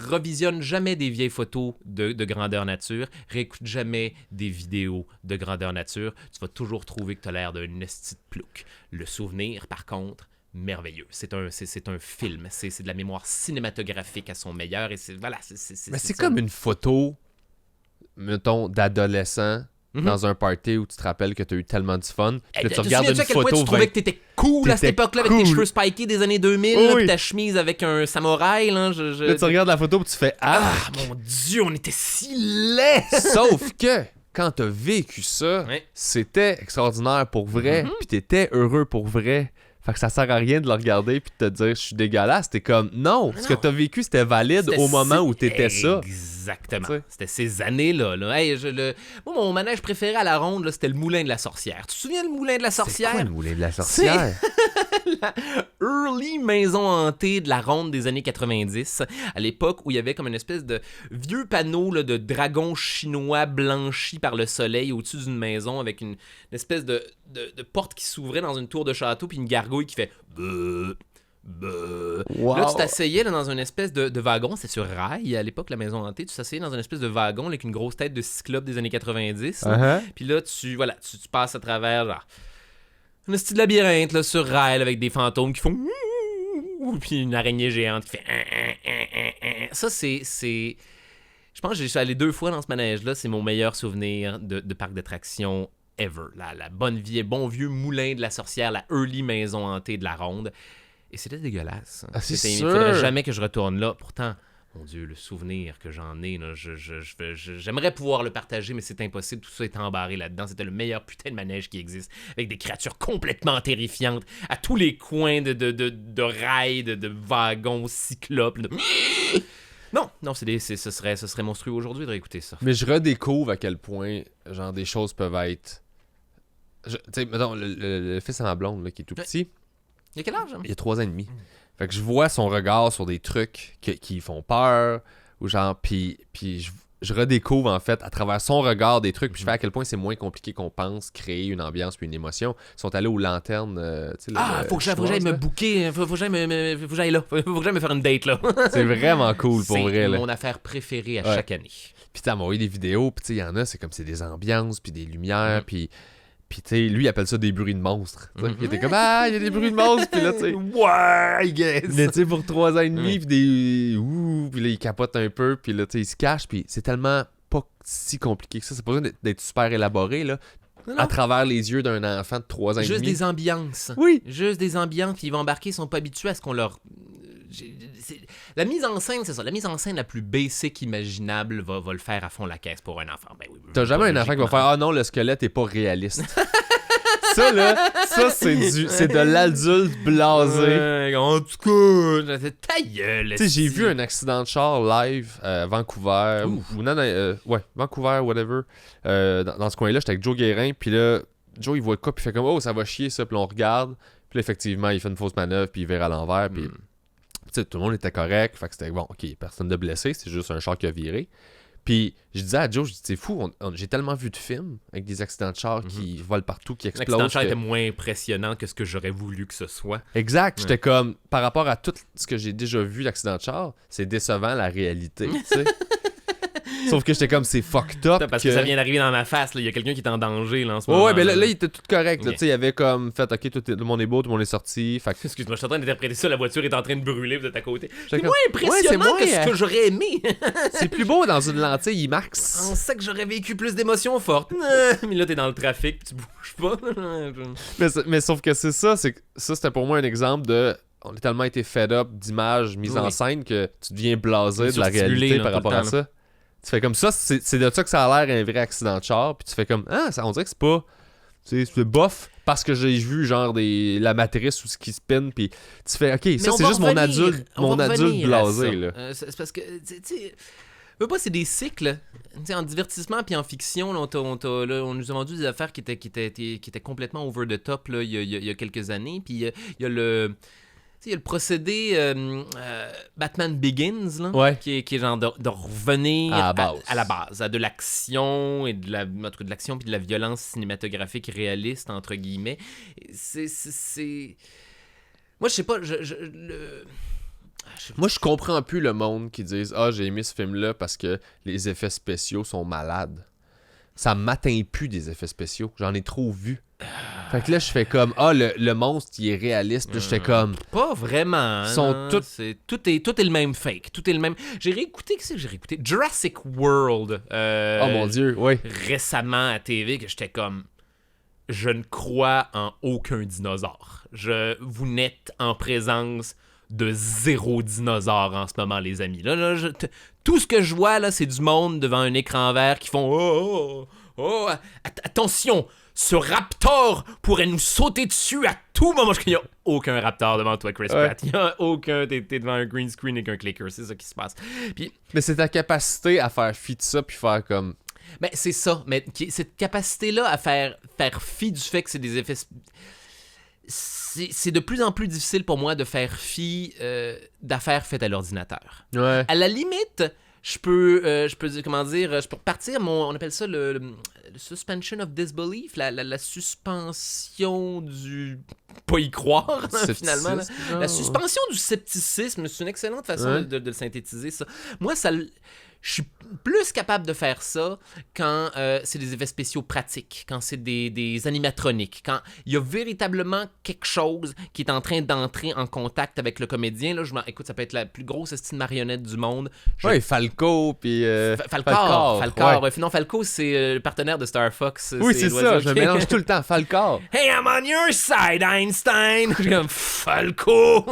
revisionne jamais des vieilles photos de grandeur nature, réécoute jamais des vidéos de grandeur nature, tu vas toujours trouver que tu as l'air d'un esti de plouc. Le souvenir, par contre, merveilleux. C'est un film, c'est de la mémoire cinématographique à son meilleur, et voilà, Mais c'est comme une photo, mettons, d'adolescent dans un party où tu te rappelles que tu as eu tellement de fun. Puis là, tu regardes une photo. Tu trouvais que t'étais cool à cette époque-là avec tes cheveux spikés des années 2000, là, puis ta chemise avec un samouraï. Là, Là, tu regardes la photo et tu fais Ah, mon Dieu, on était si laids! Sauf que quand t'as vécu ça, c'était extraordinaire pour vrai, puis t'étais heureux pour vrai. Fait que ça sert à rien de le regarder puis de te dire je suis dégueulasse. T'es comme non, ce que t'as vécu c'était valide au moment où t'étais ça. Exactement. C'était ces années-là. Hey, moi, mon manège préféré à la ronde, là, c'était le Moulin de la Sorcière. Tu te souviens le Moulin de la Sorcière? C'est quoi le Moulin de la Sorcière? La early maison hantée de la ronde des années 90, à l'époque où il y avait comme une espèce de vieux panneau là, de dragon chinois blanchi par le soleil au-dessus d'une maison avec une espèce de porte qui s'ouvrait dans une tour de château puis une gargouille qui fait beuh. Wow. Là, tu t'asseyais là, dans une espèce de wagon, c'était sur rail à l'époque, la maison hantée, tu t'asseyais dans une espèce de wagon avec une grosse tête de cyclope des années 90. Puis là, tu passes à travers genre, un style labyrinthe là, sur rail avec des fantômes qui font puis une araignée géante qui fait ça, c'est... Je pense que je suis allé 2 fois dans ce manège-là, c'est mon meilleur souvenir de parc d'attractions ever. La bon vieux moulin de la sorcière, la early maison hantée de la ronde. Et c'était dégueulasse. Ah, c'est sûr. Il faudrait jamais que je retourne là. Pourtant, mon Dieu, le souvenir que j'en ai, là, j'aimerais pouvoir le partager, mais c'est impossible. Tout ça est embarré là-dedans. C'était le meilleur putain de manège qui existe, avec des créatures complètement terrifiantes à tous les coins de rails, de wagons, cyclopes. Non, ce serait monstrueux aujourd'hui de réécouter ça. Mais je redécouvre à quel point genre des choses peuvent être... Tu sais, mettons, le fils à ma blonde là, qui est tout petit... Il y a quel âge? Il y a 3 ans et demi. Fait que je vois son regard sur des trucs qui font peur, ou genre, puis je redécouvre en fait à travers son regard des trucs, puis je fais à quel point c'est moins compliqué qu'on pense créer une ambiance puis une émotion. Ils sont allés aux lanternes, tu sais. Faut que j'aille me booker, faut que j'aille là, faut que j'aille me faire une date là. C'est vraiment cool pour vrai. C'est mon affaire préférée à chaque année. Puis t'as envoyé des vidéos, puis tu sais, il y en a, c'est comme c'est des ambiances, puis des lumières, puis tu sais, lui, il appelle ça des bruits de monstres. Il était comme, il y a des bruits de monstres. Puis là, tu sais, ouais, I guess. Mais tu sais, pour 3 ans et demi, puis puis là, il capote un peu, puis là, tu sais, il se cache, puis c'est tellement pas si compliqué que ça. C'est pas besoin d'être super élaboré, là. Non. À travers les yeux d'un enfant de 3 ans et demi. Juste des ambiances. Oui. Juste des ambiances, puis ils vont embarquer, ils sont pas habitués à ce qu'on leur... La mise en scène, c'est ça. La mise en scène la plus basic imaginable va le faire à fond la caisse pour un enfant. Ben oui, t'as jamais un enfant qui va faire « Ah non, le squelette est pas réaliste. » Ça, là, c'est de l'adulte blasé. En tout cas, ta gueule. Tu sais, j'ai vu un accident de char live à Vancouver. Vancouver, whatever. Dans ce coin-là, j'étais avec Joe Guérin. Puis là, Joe, il voit quoi, puis il fait comme « Oh, ça va chier, ça. » Puis on regarde. Puis là, effectivement, il fait une fausse manœuvre, puis il vire à l'envers. Puis tout le monde était correct. Fait que c'était bon, OK, personne de blessé. C'est juste un char qui a viré. Puis je disais à Joe, c'est fou, j'ai tellement vu de films avec des accidents de char qui volent partout, qui explosent. L'accident de char était moins impressionnant que ce que j'aurais voulu que ce soit. Exact, j'étais comme, par rapport à tout ce que j'ai déjà vu, l'accident de char, c'est décevant la réalité, tu sais. Sauf que j'étais comme, c'est fucked up. Parce que ça vient d'arriver dans ma face, il y a quelqu'un qui est en danger là, en ce moment. Ouais, mais là, il était tout correct. Tu sais, il avait comme fait, OK, tout le monde est beau, tout le monde est sorti. Fait que... Excuse-moi, je suis en train d'interpréter ça, la voiture est en train de brûler, vous êtes à côté. C'est comme... moins impressionnant que ce que j'aurais aimé. C'est plus beau dans une lentille IMAX. On sait que j'aurais vécu plus d'émotions fortes. Mais là, t'es dans le trafic, tu bouges pas. mais sauf que c'est ça, c'était pour moi un exemple de... On a tellement été fed up d'images mises en scène que tu deviens blasé de la réalité par rapport à ça. Tu fais comme ça, c'est de ça que ça a l'air un vrai accident de char, puis tu fais comme, on dirait que c'est pas, c'est bof, parce que j'ai vu genre la matrice ou ce qui spin, puis tu fais, ok, ça c'est juste mon adulte blasé, là. C'est parce que, tu sais, c'est des cycles, t'sais, en divertissement puis en fiction, là, on nous a vendu des affaires qui étaient complètement over the top, là, il y a quelques années, puis il y a le... Il y a le procédé Batman Begins, là, qui est genre de revenir à la base, à de l'action et de l'action puis de la violence cinématographique réaliste, entre guillemets. C'est... Moi, je sais pas, je Moi, je comprends plus le monde qui disent « Ah, j'ai aimé ce film-là parce que les effets spéciaux sont malades. » Ça m'atteint plus des effets spéciaux. J'en ai trop vu. Fait que là, je fais comme « Ah, le monstre, il est réaliste. » Là, j'étais comme... Pas vraiment. Sont tout est le même fake. Tout est le même... J'ai réécouté... Qu'est-ce que j'ai réécouté? Jurassic World. Oh mon Dieu, oui. Récemment à TV, que j'étais comme... Je ne crois en aucun dinosaure. Vous n'êtes en présence de 0 dinosaure en ce moment, les amis. Là, tout ce que je vois, là, c'est du monde devant un écran vert qui font « Oh, attention! Ce raptor pourrait nous sauter dessus à tout moment. » Il n'y a aucun raptor devant toi, Chris Pratt. Il n'y a aucun. T'es devant un green screen avec un clicker. C'est ça qui se passe. Puis, mais c'est ta capacité à faire fi de ça puis faire comme... Ben, c'est ça. Mais cette capacité-là à faire fi du fait que c'est des effets... C'est de plus en plus difficile pour moi de faire fi d'affaires faites à l'ordinateur. Ouais. À la limite... Je peux repartir on appelle ça le suspension of disbelief, la suspension du pas y croire, finalement. La suspension du scepticisme, c'est une excellente façon de le synthétiser, ça. Moi, je suis plus capable de faire ça quand c'est des effets spéciaux pratiques, quand c'est des animatroniques, quand il y a véritablement quelque chose qui est en train d'entrer en contact avec le comédien. Là, écoute, ça peut être la plus grosse estime marionnette du monde. Oui, Falco, puis... Falcor. Ouais. Non, Falco, c'est le partenaire de Star Fox. Oui, c'est ça, je mélange tout le temps. Falcor. Hey, I'm on your side, Einstein! Je suis comme, Falco!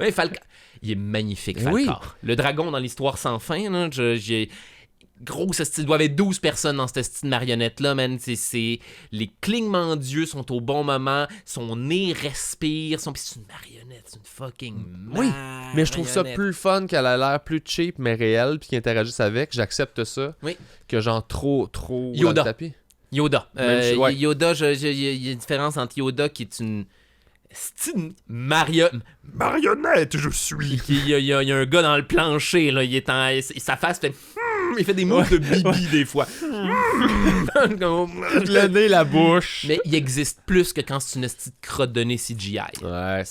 Oui, Falco. Il est magnifique, Falcor. Oui. Le dragon dans l'histoire sans fin, là, j'ai... Grosse style, il doit y avoir 12 personnes dans cette style marionnette-là, man. Les clignements d'yeux sont au bon moment, son nez respire, puis c'est une marionnette, c'est une fucking marionnette. Oui, mais je trouve ça plus fun qu'elle a l'air plus cheap, mais réelle, puis qu'ils interagissent avec. J'accepte ça. Oui. Que genre trop Yoda. dans le tapis. Yoda. Ouais. Yoda, il y a une différence entre Yoda qui est une... C'est une marionnette, je suis. Il y a un gars dans le plancher, là, sa face fait... il fait des moves de bibi des fois. Le nez, la bouche. Mais il existe plus que quand c'est une petite crotte de nez CGI. Ouais.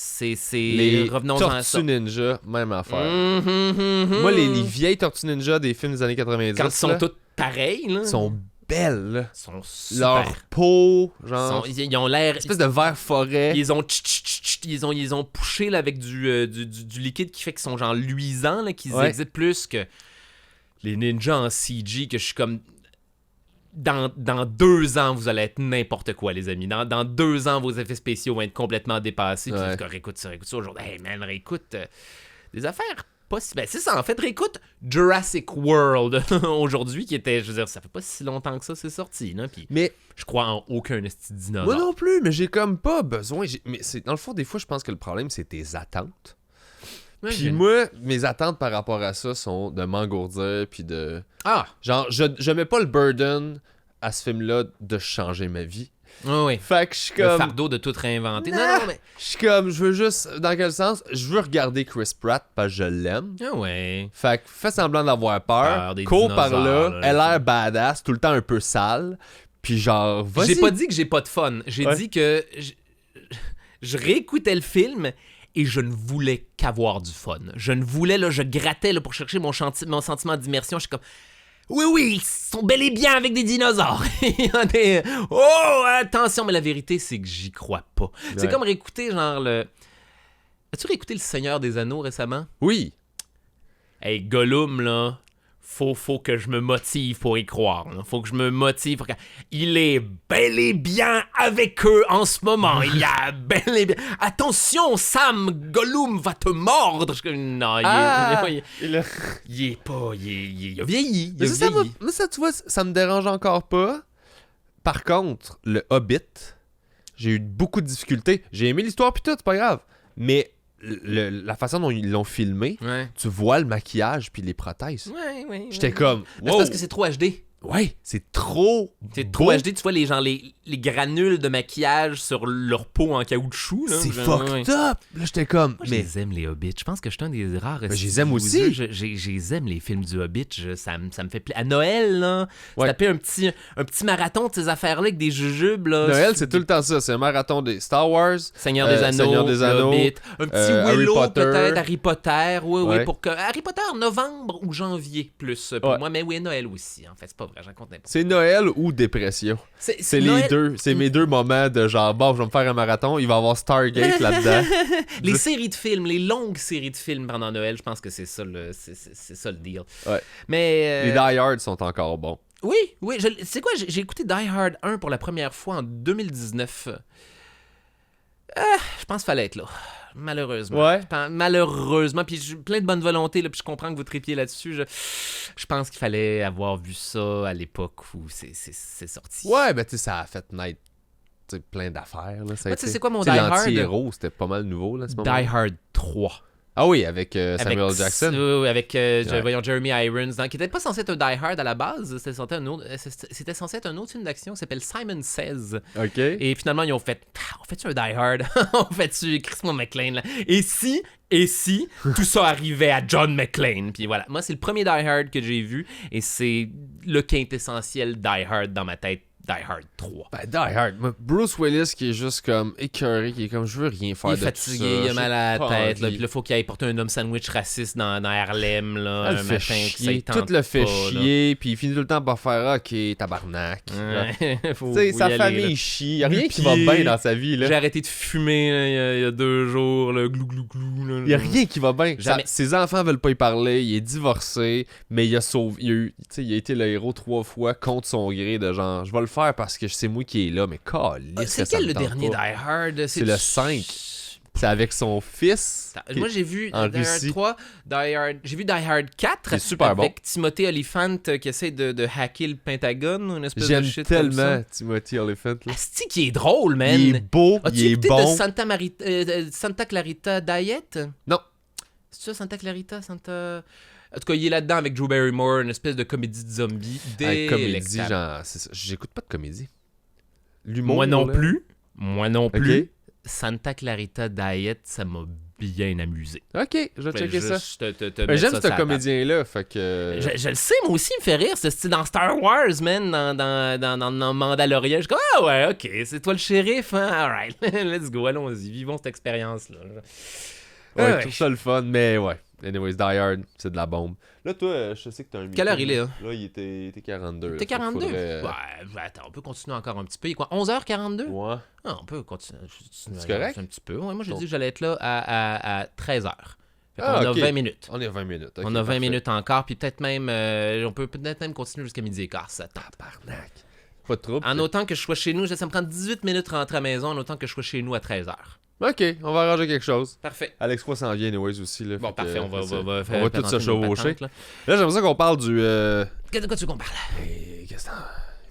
Les revenons-en à ça. Tortues Ninja, même affaire. Moi, les vieilles Tortues Ninja des films des années 90... Quand ils sont toutes pareilles, là... sont belles, là. Ils sont super. Leur peau, genre... Ils ont l'air... espèce de vert forêt. Ils ont poussé là, avec du liquide qui fait qu'ils sont genre luisants, là, qu'ils existent plus que les ninjas en CG, que je suis comme... Dans 2 ans, vous allez être n'importe quoi, les amis. Dans 2 ans, vos effets spéciaux vont être complètement dépassés. Puis réécoute ça aujourd'hui. Hey man, réécoute des affaires pas si... Ben c'est ça, en fait, réécoute Jurassic World aujourd'hui, qui était, je veux dire, ça fait pas si longtemps que ça, c'est sorti, là. Puis mais je crois en aucun esti dinosaure. Moi non plus, mais j'ai comme pas besoin. Mais dans le fond, des fois, je pense que le problème, c'est tes attentes. Puis moi, mes attentes par rapport à ça sont de m'engourdir, puis de... Genre, je mets pas le burden à ce film-là de changer ma vie. Oui. Fait que je suis comme... Le fardeau de tout réinventer. Non, mais... Je suis comme, je veux juste... Dans quel sens? Je veux regarder Chris Pratt parce que je l'aime. Ah ouais. Fait que fais semblant d'avoir peur. Cours par là. Elle a l'air badass, tout le temps un peu sale. Puis genre, vas-y. J'ai pas dit que j'ai pas de fun. J'ai dit que... Je réécoutais le film... Et je ne voulais qu'avoir du fun. Je ne voulais, là, je grattais là, pour chercher mon sentiment d'immersion. Je suis comme, oui, ils sont bel et bien avec des dinosaures. Oh, attention, mais la vérité, c'est que j'y crois pas. Ouais. C'est comme réécouter, genre, As-tu réécouté Le Seigneur des Anneaux récemment? Oui. Hey, Gollum, là... Faut que je me motive pour y croire. Là. Faut que je me motive. Il est bel et bien avec eux en ce moment. Il y a bel et bien... Attention, Sam, Gollum va te mordre. Non, il a vieilli. Mais ça, tu vois, ça me dérange encore pas. Par contre, le Hobbit, j'ai eu beaucoup de difficultés. J'ai aimé l'histoire pis tout, c'est pas grave. Mais... la façon dont ils l'ont filmé, tu vois le maquillage puis les prothèses. Oui. J'étais comme, wow. C'est parce que c'est trop HD. Ouais, c'est trop. C'est trop HD, tu vois les granules de maquillage sur leur peau en caoutchouc. Là, c'est fucked up. Là, j'étais comme. Moi, je les aime, les Hobbits. Je pense que je suis un des rares. Mais je les aime aussi. Je les aime, les films du Hobbit. Ça me fait plaisir. À Noël, là, se taper un petit marathon de ces affaires-là avec des jujubes. Là, Noël, c'est tout le temps ça. C'est un marathon des Star Wars, Seigneur des Anneaux, Hobbit, un petit Willow, peut-être, Harry Potter. Oui, pour que Harry Potter, novembre ou janvier, plus pour moi. Mais oui, Noël aussi. En fait, c'est pas vrai, j'en compte n'importe. C'est Noël ou dépression. C'est Noël... les deux. C'est mes deux moments de genre, bon, je vais me faire un marathon, il va y avoir Stargate là-dedans. Les séries de films, les longues séries de films pendant Noël, je pense que c'est ça le deal. Ouais. Mais les Die Hard sont encore bons. Oui. C'est quoi, j'ai écouté Die Hard 1 pour la première fois en 2019. Je pense qu'il fallait être là. Malheureusement. Ouais. Malheureusement. Puis j'ai plein de bonne volonté, là, puis je comprends que vous tripiez là-dessus. Je pense qu'il fallait avoir vu ça à l'époque où c'est sorti. Ouais, ben tu sais, ça a fait naître plein d'affaires. Là, tu sais, c'est quoi mon Die Hard? L'anti-héros, c'était pas mal nouveau là, à ce moment-là. Die Hard 3. Ah oui, avec Samuel Jackson. Oui, avec voyons, Jeremy Irons, qui n'était pas censé être un Die Hard à la base. C'était censé être un autre film d'action qui s'appelle Simon Says. OK. Et finalement, ils ont fait on fait-tu un Die Hard? On fait-tu Chris McClane? Là? Et si tout ça arrivait à John McClane? Puis voilà, moi, c'est le premier Die Hard que j'ai vu et c'est le quintessentiel Die Hard dans ma tête. Die Hard 3. Ben, Die Hard. Bruce Willis qui est juste comme écœuré, qui est comme je veux rien faire de tout ça. Il est fatigué, il a mal à la tête. Là, puis là, il faut qu'il aille porter un homme sandwich raciste dans Harlem. Là, un matin, chier, tout le fait chier, puis il finit tout le temps par faire OK, tabarnak. Sa famille chie. Il n'y a rien qui va bien dans sa vie. Là. J'ai arrêté de fumer là, il y a 2 jours. Là, glou, glou, glou, là, il n'y a rien qui va bien. Ses enfants veulent pas y parler. Il est divorcé, mais il a été le héros 3 fois contre son gré de genre je vais le faire parce que c'est moi qui est là, mais calisse. C'est quel le dernier Die Hard? C'est le 5. C'est avec son fils. Moi, j'ai vu Die Hard 3, j'ai vu Die Hard 4 c'est super avec bon. Timothy Olyphant qui essaie de hacker le Pentagone, une espèce de shit J'aime comme ça. tellement Timothy Olyphant. Asti qui est drôle, man. Il est beau, il est bon. De Santa Clarita Diet? Non. C'est ça, Santa Clarita? En tout cas, il est là-dedans avec Drew Barrymore, une espèce de comédie de zombie. Comédie, genre, c'est ça. J'écoute pas de comédie. L'humour, Moi non plus. Okay. Santa Clarita Diet, ça m'a bien amusé. Ok, je vais checker ça. J'aime ce comédien-là, fait que... Je le sais, moi aussi, il me fait rire. C'est dans Star Wars, man, dans Mandalorian. Je suis comme, ah ouais, ok, c'est toi le shérif, hein? Alright, let's go, allons-y, vivons cette expérience-là. Ouais, je trouve ça le fun, mais ouais. Anyways, Die Hard, c'est de la bombe. Là, toi, je sais que t'as un meeting. Quelle heure il est, là? Là, il était 42. T'es 42? Ouais, attends, on peut continuer encore un petit peu. Il est quoi, 11h42? Ouais. Ah, on peut continuer. C'est correct? Un petit peu. Ouais, moi, j'ai dit que j'allais être là à 13h. On a 20 minutes. On est à 20 minutes. Okay, on a 20 minutes encore, puis peut-être même... on peut peut-être même continuer jusqu'à midi et quart, ça tente. Tabarnak. Pas de trouble. En autant que je sois chez nous, ça me prend 18 minutes de rentrer à la maison, en autant que je sois chez nous à 13h. Ok, on va arranger quelque chose. Parfait. Alex Croix s'en vient, anyways, aussi. Là, bon, parfait, on va tout se chevaucher. Là, j'aimerais ça qu'on parle du... De quoi tu veux qu'on parle? Qu'est-ce que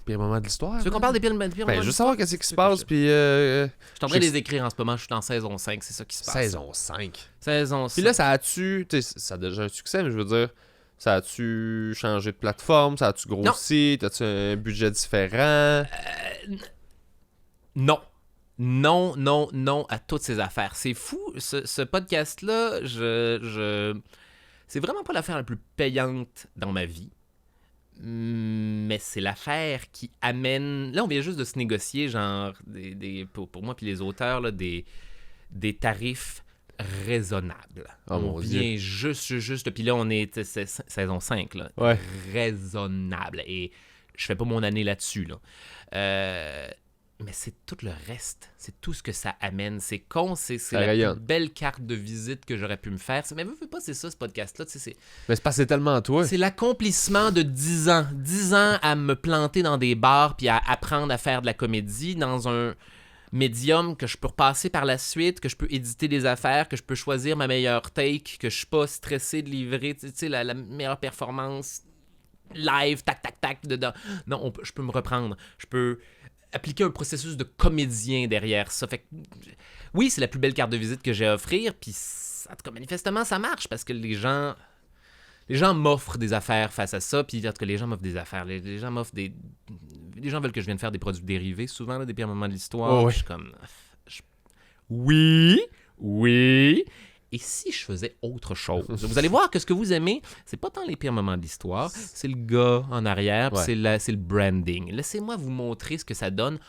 pire moment de l'histoire? Tu veux qu'on parle des pires moments de l'histoire? Juste savoir qu'est-ce qui se passe, puis... Je suis en train de les écrire en ce moment, je suis en saison 5, c'est ça qui se passe. Saison 5? Saison 5. Puis là, ça a-tu... Ça a déjà un succès, mais je veux dire... Ça a-tu changé de plateforme? Ça a-tu grossi? T'as-tu un budget différent? Non. Non à toutes ces affaires. C'est fou, ce podcast-là, c'est vraiment pas l'affaire la plus payante dans ma vie. Mais c'est l'affaire qui amène... Là, on vient juste de se négocier, genre, pour moi puis les auteurs, là, des tarifs raisonnables. Oh, on vient juste... Puis là, on est saison 5, là. Ouais. Raisonnable. Et je fais pas mon année là-dessus, là. Mais c'est tout le reste. C'est tout ce que ça amène. C'est con, c'est la plus belle carte de visite que j'aurais pu me faire. Mais veux pas, c'est ça, ce podcast-là. Mais c'est passé tellement à toi. C'est l'accomplissement de 10 ans. 10 ans à me planter dans des bars puis à apprendre à faire de la comédie dans un médium que je peux repasser par la suite, que je peux éditer des affaires, que je peux choisir ma meilleure take, que je suis pas stressé de livrer la meilleure performance live, tac, dedans. Non, je peux me reprendre. Je peux... appliquer un processus de comédien derrière ça. Fait que, oui, c'est la plus belle carte de visite que j'ai à offrir, puis en tout cas, manifestement, ça marche, parce que les gens Les gens m'offrent des affaires face à ça, puis en tout cas, les gens m'offrent des affaires. Les gens m'offrent des... Les gens veulent que je vienne faire des produits dérivés, souvent, là, des pires moments de l'histoire. Oh, oui. Je suis comme... Oui. Et si je faisais autre chose? Vous allez voir que ce que vous aimez, c'est pas tant les pires moments de l'histoire, c'est le gars en arrière, puis c'est le branding. Laissez-moi vous montrer ce que ça donne.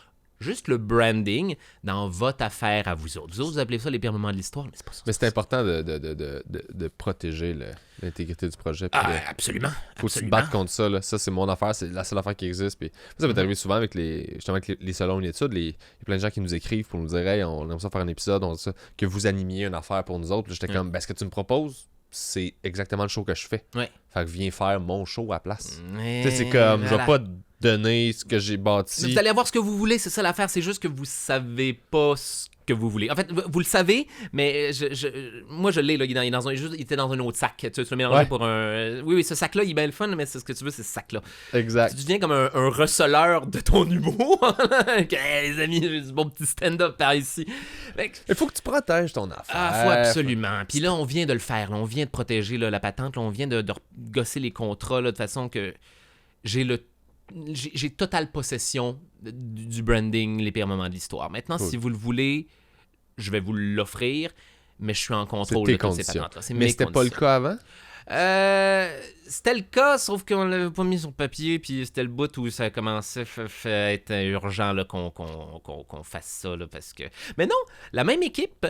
Juste le branding dans votre affaire à vous autres. Vous autres, vous appelez ça les pires moments de l'histoire, mais c'est pas ça. Mais c'est important de protéger l'intégrité du projet. Absolument. Faut que tu te battes contre ça. Là. Ça, c'est mon affaire. C'est la seule affaire qui existe. Puis, ça m'est arrivé souvent avec les salons d'études. Il y a plein de gens qui nous écrivent pour nous dire « Hey, on aimerait ça faire un épisode, on dit ça, que vous animiez une affaire pour nous autres. » Puis j'étais comme « Ben, ce que tu me proposes, c'est exactement le show que je fais. Ouais. Fait que viens faire mon show à la place. Ouais, Tu sais, c'est comme, je vais pas te donner ce que j'ai bâti. Vous allez avoir ce que vous voulez, c'est ça l'affaire. C'est juste que vous savez pas ce que vous voulez. En fait, vous le savez, mais moi, je l'ai. Là, il était dans un autre sac. Tu l'as mélangé pour un... Oui, ce sac-là, il est bien le fun, mais c'est ce que tu veux, c'est ce sac-là. Exact. Tu deviens comme un receleur de ton humour. Hey, les amis, j'ai du bon petit stand-up par ici. Il faut que tu protèges ton affaire. Ah, faut absolument. Puis là, on vient de le faire. Là. On vient de protéger là, la patente. Là. On vient de gosser les contrats là, de façon que j'ai totale possession du branding, les pires moments de l'histoire. Maintenant, si vous le voulez, je vais vous l'offrir, mais je suis en contrôle de toutes ces patentes-là. Mais c'était pas le cas avant? C'était le cas, sauf qu'on l'avait pas mis sur papier, puis c'était le bout où ça commençait à être urgent là, qu'on fasse ça, là, parce que... Mais non, la même équipe,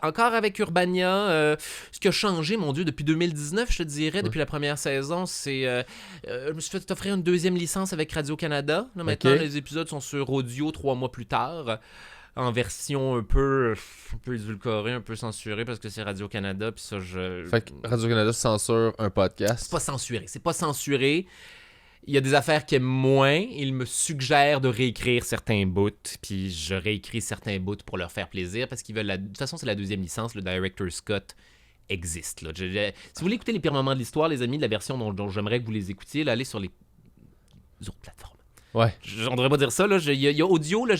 encore avec Urbania. Ce qui a changé, mon Dieu, depuis 2019, je te dirais, depuis la première saison, c'est... je me suis fait offrir une deuxième licence avec Radio-Canada. Là, maintenant, les épisodes sont sur audio 3 mois plus tard. En version un peu édulcorée, un peu censurée, parce que c'est Radio-Canada, puis ça, Fait que Radio-Canada censure un podcast. C'est pas censuré. Il y a des affaires qu'il aime moins. Il me suggère de réécrire certains bouts, puis je réécris certains bouts pour leur faire plaisir, parce qu'ils veulent... De toute façon, c'est la deuxième licence, le Director's Cut existe. Là. Si vous voulez écouter les pires moments de l'histoire, les amis, de la version dont j'aimerais que vous les écoutiez, là, allez sur les autres plateformes. Ouais. On devrait pas dire ça, là. Il y a audio, là.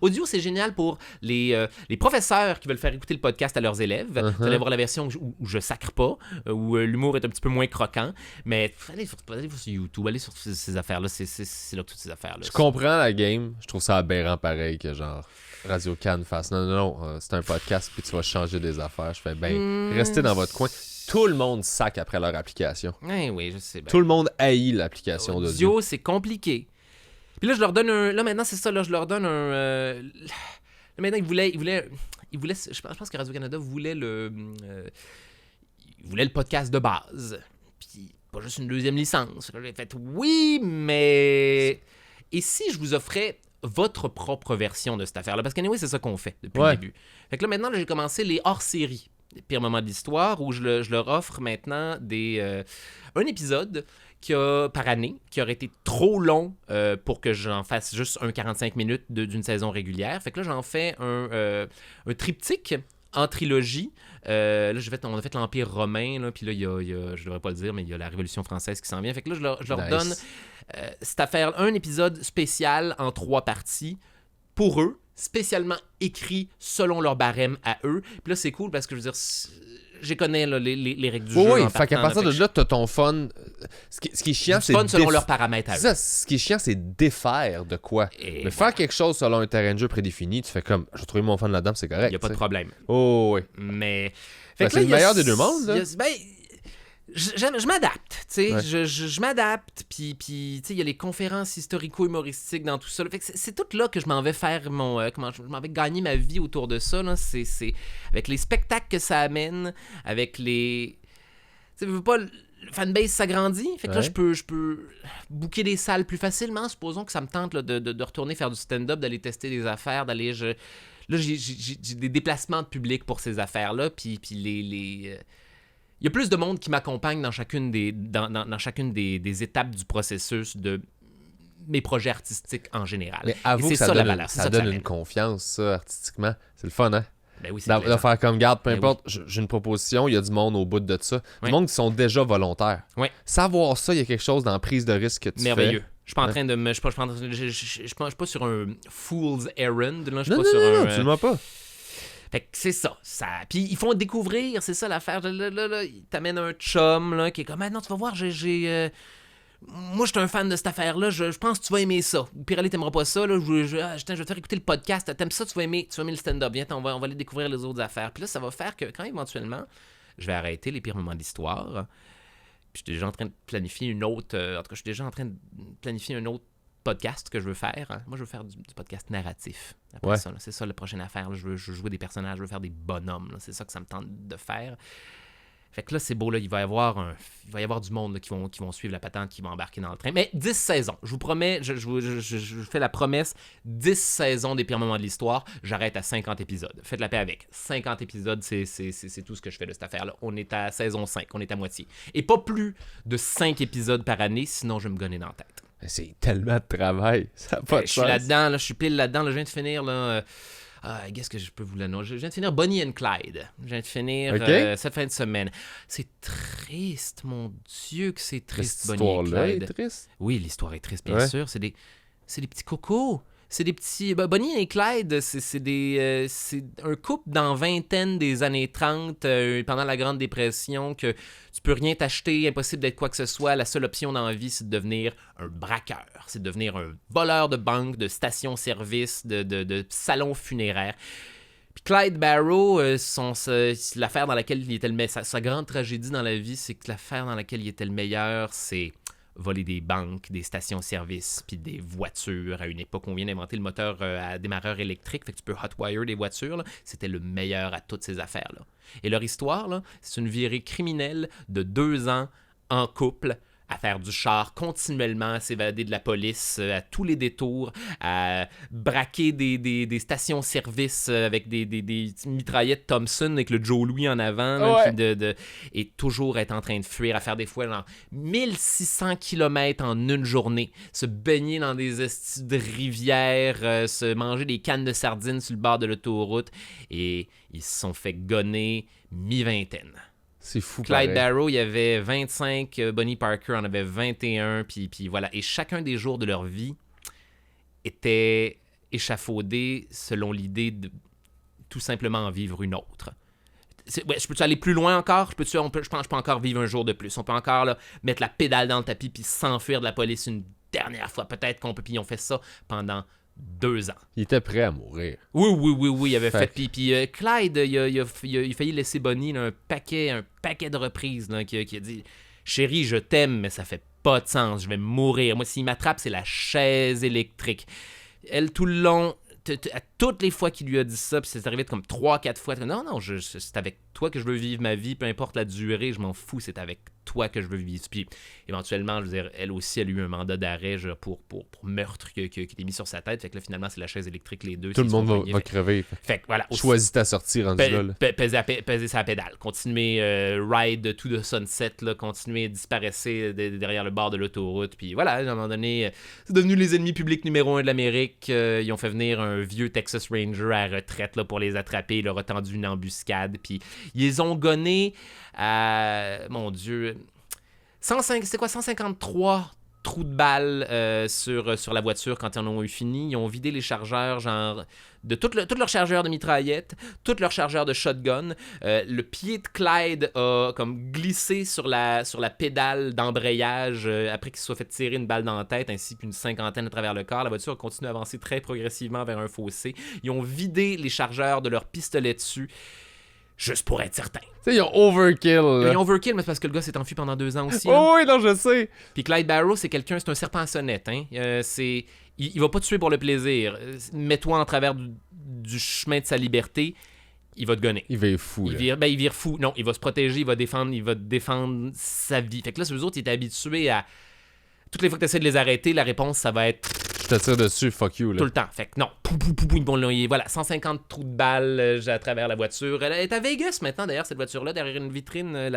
Audio, c'est génial pour les professeurs qui veulent faire écouter le podcast à leurs élèves. Vous allez voir la version où je sacre pas, où l'humour est un petit peu moins croquant. Mais allez sur YouTube, allez sur ces affaires-là. C'est là que toutes ces affaires-là. Je comprends la game. Je trouve ça aberrant pareil que genre Radio-Can fasse. Non, c'est un podcast puis tu vas changer des affaires. Je fais restez dans votre coin. Tout le monde sac après leur application. Oui, je sais bien. Tout le monde haït l'application d'audio. Audio, c'est compliqué. Puis là, je leur donne un... Là, maintenant, c'est ça, là, je leur donne un... Là, maintenant, ils voulaient... Je pense que Radio-Canada voulait il voulait le podcast de base. Puis, pas juste une deuxième licence. Là, j'ai fait, oui, mais... Et si je vous offrais votre propre version de cette affaire-là? Parce qu'anyway, c'est ça qu'on fait depuis le début. Fait que là, maintenant, j'ai commencé les hors-séries. Les pires moments de l'histoire, où je leur offre maintenant un épisode par année, qui aurait été trop long pour que j'en fasse juste un 45 minutes d'une saison régulière. Fait que là, j'en fais un triptyque en trilogie. Là, on a fait l'Empire romain, là, puis là, il y a, je devrais pas le dire, mais il y a la Révolution française qui s'en vient. Fait que là, je leur donne cette affaire, un épisode spécial en 3 parties pour eux, spécialement écrit selon leur barème à eux. Puis là, c'est cool parce que, je veux dire, je connais là, les règles du jeu. Oui, fait qu'à partir de là, t'as ton fun. Ce qui est chiant, c'est... fun selon leurs paramètres à eux. Ça, ce qui est chiant, c'est défaire de quoi. Mais faire quelque chose selon un terrain de jeu prédéfini, tu fais comme, je vais trouver mon fun là-dedans, c'est correct. Il n'y a pas de problème. Oh, oui. Mais... c'est le meilleur des deux mondes, là. Je m'adapte, tu sais, je m'adapte, puis tu sais, il y a les conférences historico-humoristiques dans tout ça, là. Fait que c'est tout là que je m'en vais faire je m'en vais gagner ma vie autour de ça, là. C'est avec les spectacles que ça amène, avec les... Tu sais, veux pas... Le fanbase s'agrandit, fait que là, je peux booker des salles plus facilement, supposons que ça me tente là, de retourner faire du stand-up, d'aller tester des affaires, d'aller... Là, j'ai des déplacements de public pour ces affaires-là, puis les il y a plus de monde qui m'accompagne dans chacune des étapes du processus de mes projets artistiques en général. Mais avoue que ça donne une confiance, ça, artistiquement. C'est le fun, hein? Ben oui, c'est de faire comme garde, peu importe, j'ai une proposition, il y a du monde au bout de ça. Du monde qui sont déjà volontaires. Oui. Savoir ça, il y a quelque chose dans la prise de risque que tu merveilleux. fais. Je suis pas en train de me... Je suis pas sur un fool's errand. Là, Non, absolument pas. Fait que c'est ça. Puis ils font découvrir, c'est ça l'affaire. Là, ils t'amènent un chum là, qui est comme, ah non, tu vas voir, moi, je suis un fan de cette affaire-là. Je pense que tu vas aimer ça. Pirelli, t'aimeras pas ça. Là. Je vais te faire écouter le podcast. T'aimes ça, tu vas aimer le stand-up. Viens, on va aller découvrir les autres affaires. Puis là, ça va faire que quand éventuellement, je vais arrêter les pires moments de l'histoire. Puis je suis déjà en train de planifier une autre. En tout cas, je suis déjà en train de planifier un autre podcast que je veux faire. Moi, je veux faire du podcast narratif. Après ça, là, c'est ça la prochaine affaire. Là. Je veux jouer des personnages. Je veux faire des bonhommes. Là. C'est ça que ça me tente de faire. Fait que là, c'est beau, là, il va y avoir du monde là, qui vont suivre la patente, qui vont embarquer dans le train. Mais 10 saisons, je vous promets, je fais la promesse, 10 saisons des pires moments de l'histoire, j'arrête à 50 épisodes. Faites la paix avec. 50 épisodes, c'est tout ce que je fais de cette affaire-là. On est à saison 5, on est à moitié. Et pas plus de 5 épisodes par année, sinon je vais me gonner dans la tête. C'est tellement de travail, ça n'a pas de sens. Je suis là-dedans, là, je suis pile là-dedans, là, je viens de finir, là... qu'est-ce que je peux vous l'annoncer? Je viens de finir Bonnie and Clyde. Je viens de finir cette fin de semaine. C'est triste, mon Dieu, que c'est triste, Bonnie and Clyde. Est triste? Oui, l'histoire est triste, bien sûr. C'est des petits cocos. C'est des petits... Bonnie et Clyde, c'est un couple dans vingtaine des années 30, pendant la Grande Dépression, que tu peux rien t'acheter, impossible d'être quoi que ce soit. La seule option dans la vie, c'est de devenir un braqueur. C'est de devenir un voleur de banque, de station-service, de salon funéraire. Puis Clyde Barrow, l'affaire dans laquelle il était le meilleur... Sa grande tragédie dans la vie, c'est que l'affaire dans laquelle il était le meilleur, c'est... voler des banques, des stations-service, puis des voitures. À une époque, on vient d'inventer le moteur à démarreur électrique, fait que tu peux hotwire des voitures. Là. C'était le meilleur à toutes ces affaires-là. Et leur histoire, là, c'est une virée criminelle de 2 ans en couple, à faire du char continuellement, à s'évader de la police à tous les détours, à braquer des stations-service avec des mitraillettes Thompson avec le Joe Louis en avant, là, et toujours être en train de fuir, à faire des fois genre, 1600 km en une journée, se baigner dans des estis de rivières, se manger des cannes de sardines sur le bord de l'autoroute, et ils se sont fait gonner mi-vingtaine. C'est fou. Clyde Barrow, il y avait 25, Bonnie Parker en avait 21, puis voilà. Et chacun des jours de leur vie était échafaudé selon l'idée de tout simplement en vivre une autre. Je peux-tu aller plus loin encore? Je pense que je peux encore vivre un jour de plus. On peut encore là, mettre la pédale dans le tapis puis s'enfuir de la police une dernière fois. Peut-être qu'on peut. Puis ils ont fait ça pendant 2 ans. Il était prêt à mourir. Oui, il avait fait. Puis Clyde, il a failli laisser Bonnie là, un paquet de reprises là, qui a dit « Chérie, je t'aime, mais ça fait pas de sens, je vais mourir. Moi, s'il m'attrape, c'est la chaise électrique. » Elle, tout le long, à toutes les fois qu'il lui a dit ça, puis c'est arrivé comme 3-4 fois, non, c'est avec toi que je veux vivre ma vie, peu importe la durée, je m'en fous, c'est avec toi que je veux vivre. Puis éventuellement, je veux dire, elle aussi, elle a eu un mandat d'arrêt pour meurtre qui était mis sur sa tête. Fait que là, finalement, c'est la chaise électrique, les deux. Tout le monde va crever. Fait que voilà. Choisis ta sortie rendu là. Peser sa pédale. Continuer ride to the sunset, là, continuer disparaître derrière le bord de l'autoroute. Puis voilà, à un moment donné, c'est devenu les ennemis publics numéro 1 de l'Amérique. Ils ont fait venir un vieux Texas Ranger à retraite là, pour les attraper. Il leur a tendu une embuscade. Puis ils les ont gonnés à... Mon Dieu... 153 trous de balles sur la voiture quand ils en ont eu fini. Ils ont vidé les chargeurs, genre, de tout leur chargeur de mitraillette, tout leur chargeur de shotgun. Le pied de Clyde a comme glissé sur la pédale d'embrayage après qu'il se soit fait tirer une balle dans la tête, ainsi qu'une 50aine à travers le corps. La voiture a continué à avancer très progressivement vers un fossé. Ils ont vidé les chargeurs de leur pistolet dessus. Juste pour être certain. Tu sais, ils ont overkill. Ils ont overkill, mais c'est parce que le gars s'est enfui pendant 2 ans aussi. Oui, non, je sais. Puis Clyde Barrow, c'est un serpent à sonnette. Hein? Il va pas te tuer pour le plaisir. Mets-toi en travers du chemin de sa liberté, il va te gonner. Il vire fou. Il vire fou. Non, il va se protéger, il va défendre sa vie. Fait que là, eux autres, ils étaient habitués à... Toutes les fois que tu essaies de les arrêter, la réponse, ça va être... Je te tire dessus, fuck you. Là. Tout le temps. Fait que non. Voilà, 150 trous de balles à travers la voiture. Elle est à Vegas maintenant, d'ailleurs, cette voiture-là, derrière une vitrine.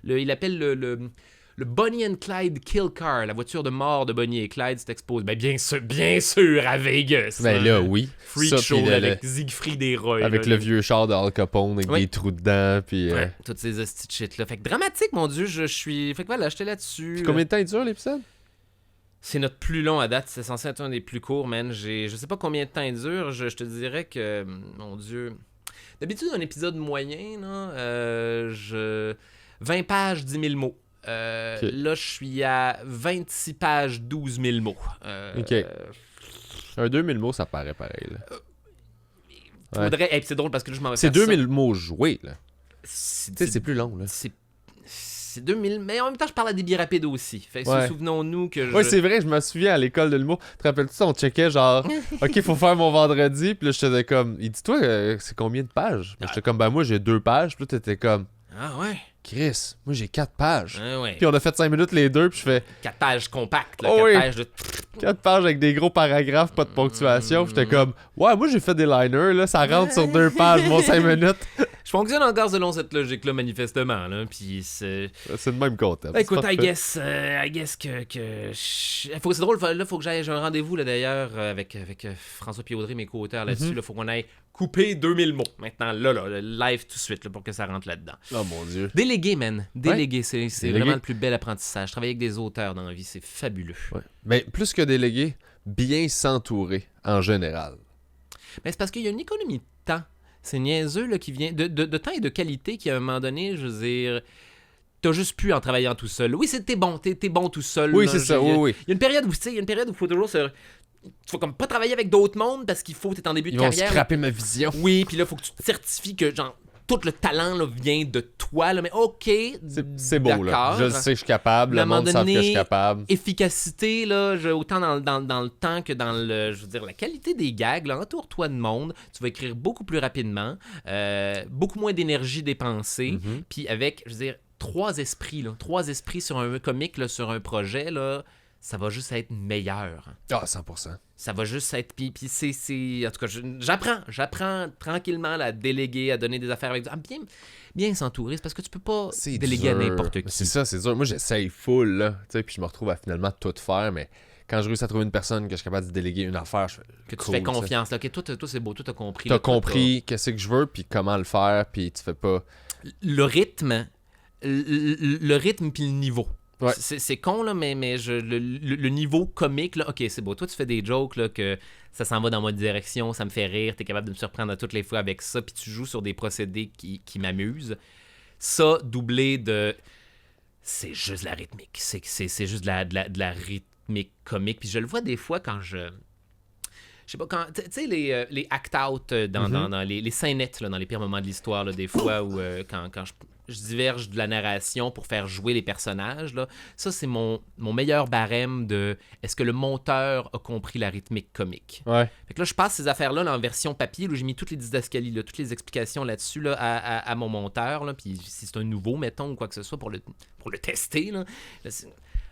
Il appelle le Bonnie and Clyde Kill Car, la voiture de mort de Bonnie et Clyde s'est exposée. Ben, bien sûr, à Vegas. Ben là, oui. Freak show avec Siegfried et Roy. Avec le vieux char de Al Capone avec des trous dedans. Puis, toutes ces hosties de shit-là. Fait que dramatique, mon Dieu, je suis... Fait que voilà, j'étais là-dessus. Puis combien de temps il dure, l'épisode? C'est notre plus long à date, c'est censé être un des plus courts, man. Je sais pas combien de temps il dure, je te dirais que, mon Dieu, D'habitude, un épisode moyen, là, 20 pages, 10 000 mots. Là, je suis à 26 pages, 12 000 mots. OK. Un 2000 mots, ça paraît pareil. Là. Faudrait... Hey, c'est drôle parce que là, je m'en vais C'est faire 2000 mots joués, là. ça. Tu sais, c'est plus long, là. C'est 2000, mais en même temps, je parle à débit rapide aussi. Fait que souvenons-nous que Ouais, c'est vrai, je me souviens à l'école de l'humour. Te rappelles-tu, on checkait genre, OK, faut faire mon vendredi. Puis là, j'étais comme, il dit, toi, c'est combien de pages? Puis j'étais comme, ben moi, j'ai 2 pages. Puis là, t'étais comme, Ah ouais? Chris, moi, j'ai 4 pages. Ah ouais. Puis on a fait 5 minutes les deux. Puis je fais 4 pages compactes, là, Oh 4 oui. pages de... 4 pages avec des gros paragraphes, pas de ponctuation. Puis j'étais comme, ouais, moi, j'ai fait des liners. Là, ça rentre sur 2 pages, mon 5 minutes. Je fonctionne encore selon cette logique-là, manifestement. Là, puis c'est... C'est le même concept. Écoute, I guess que c'est drôle, là, faut que j'ai un rendez-vous, là, d'ailleurs, avec François Piaudry, mes co-auteurs, là-dessus. Là, faut qu'on aille couper 2000 mots. Maintenant, là, live tout de suite, là, pour que ça rentre là-dedans. Oh mon Dieu. Déléguer, man. Déléguer, c'est Déléguer. vraiment le plus bel apprentissage. Travailler avec des auteurs dans la vie, c'est fabuleux. Ouais. Mais plus que déléguer, bien s'entourer en général. Mais c'est parce qu'il y a une économie de temps. C'est niaiseux, là, qui vient de temps et de qualité qui, à un moment donné, je veux dire, t'as juste pu en travaillant tout seul. Oui, t'es bon tout seul. Oui, là, c'est ça, oui. Il y a une période où, tu sais, il faut toujours se... Tu faut comme pas travailler avec d'autres mondes parce qu'il faut, t'es en début de Ils vont carrière. scraper ma vision. Oui, puis là, faut que tu te certifies que, genre, tout le talent, là, vient de toi, là, mais OK, C'est beau, là. d'accord. Je le sais que je suis capable. Mais à Le un monde moment sait que je suis donné, capable. Efficacité, là, autant dans le temps que dans le, je veux dire, la qualité des gags, là, entoure-toi de monde, tu vas écrire beaucoup plus rapidement, beaucoup moins d'énergie dépensée, puis avec, je veux dire, 3 esprits sur un comique, là, sur un projet, là, ça va juste être meilleur. Ah, 100%. Ça va juste être... Puis c'est... En tout cas, j'apprends tranquillement là, à déléguer, à donner des affaires avec... bien s'entourer, c'est parce que tu peux pas déléguer à n'importe qui. C'est ça, c'est dur. Moi, j'essaye full, là. Tu sais, puis je me retrouve à finalement tout faire, mais quand je réussis à trouver une personne que je suis capable de déléguer une affaire, je fais Que tu cool, fais confiance. Là. OK, toi, c'est beau, toi, t'as compris. T'as compris qu'est-ce que je veux, puis comment le faire, puis tu fais pas... Le rythme puis le niveau. Ouais. C'est con, là, mais le niveau comique, là, OK, c'est beau. Toi, tu fais des jokes, là, que ça s'en va dans ma direction, ça me fait rire, t'es capable de me surprendre à toutes les fois avec ça, puis tu joues sur des procédés qui m'amusent. Ça, doublé de... C'est juste la rythmique. C'est juste de la rythmique comique. Puis je le vois des fois quand je sais pas, quand... Tu sais, les act-out dans les scénettes, là, dans les pires moments de l'histoire, là, des fois, où quand je diverge de la narration pour faire jouer les personnages, là, ça, c'est mon meilleur barème de est-ce que le monteur a compris la rythmique comique. Ouais. Fait que là, je passe ces affaires-là là, en version papier, où j'ai mis toutes les didascalies, là, toutes les explications là-dessus là, à mon monteur, là, puis si c'est un nouveau, mettons, ou quoi que ce soit, pour le tester, là,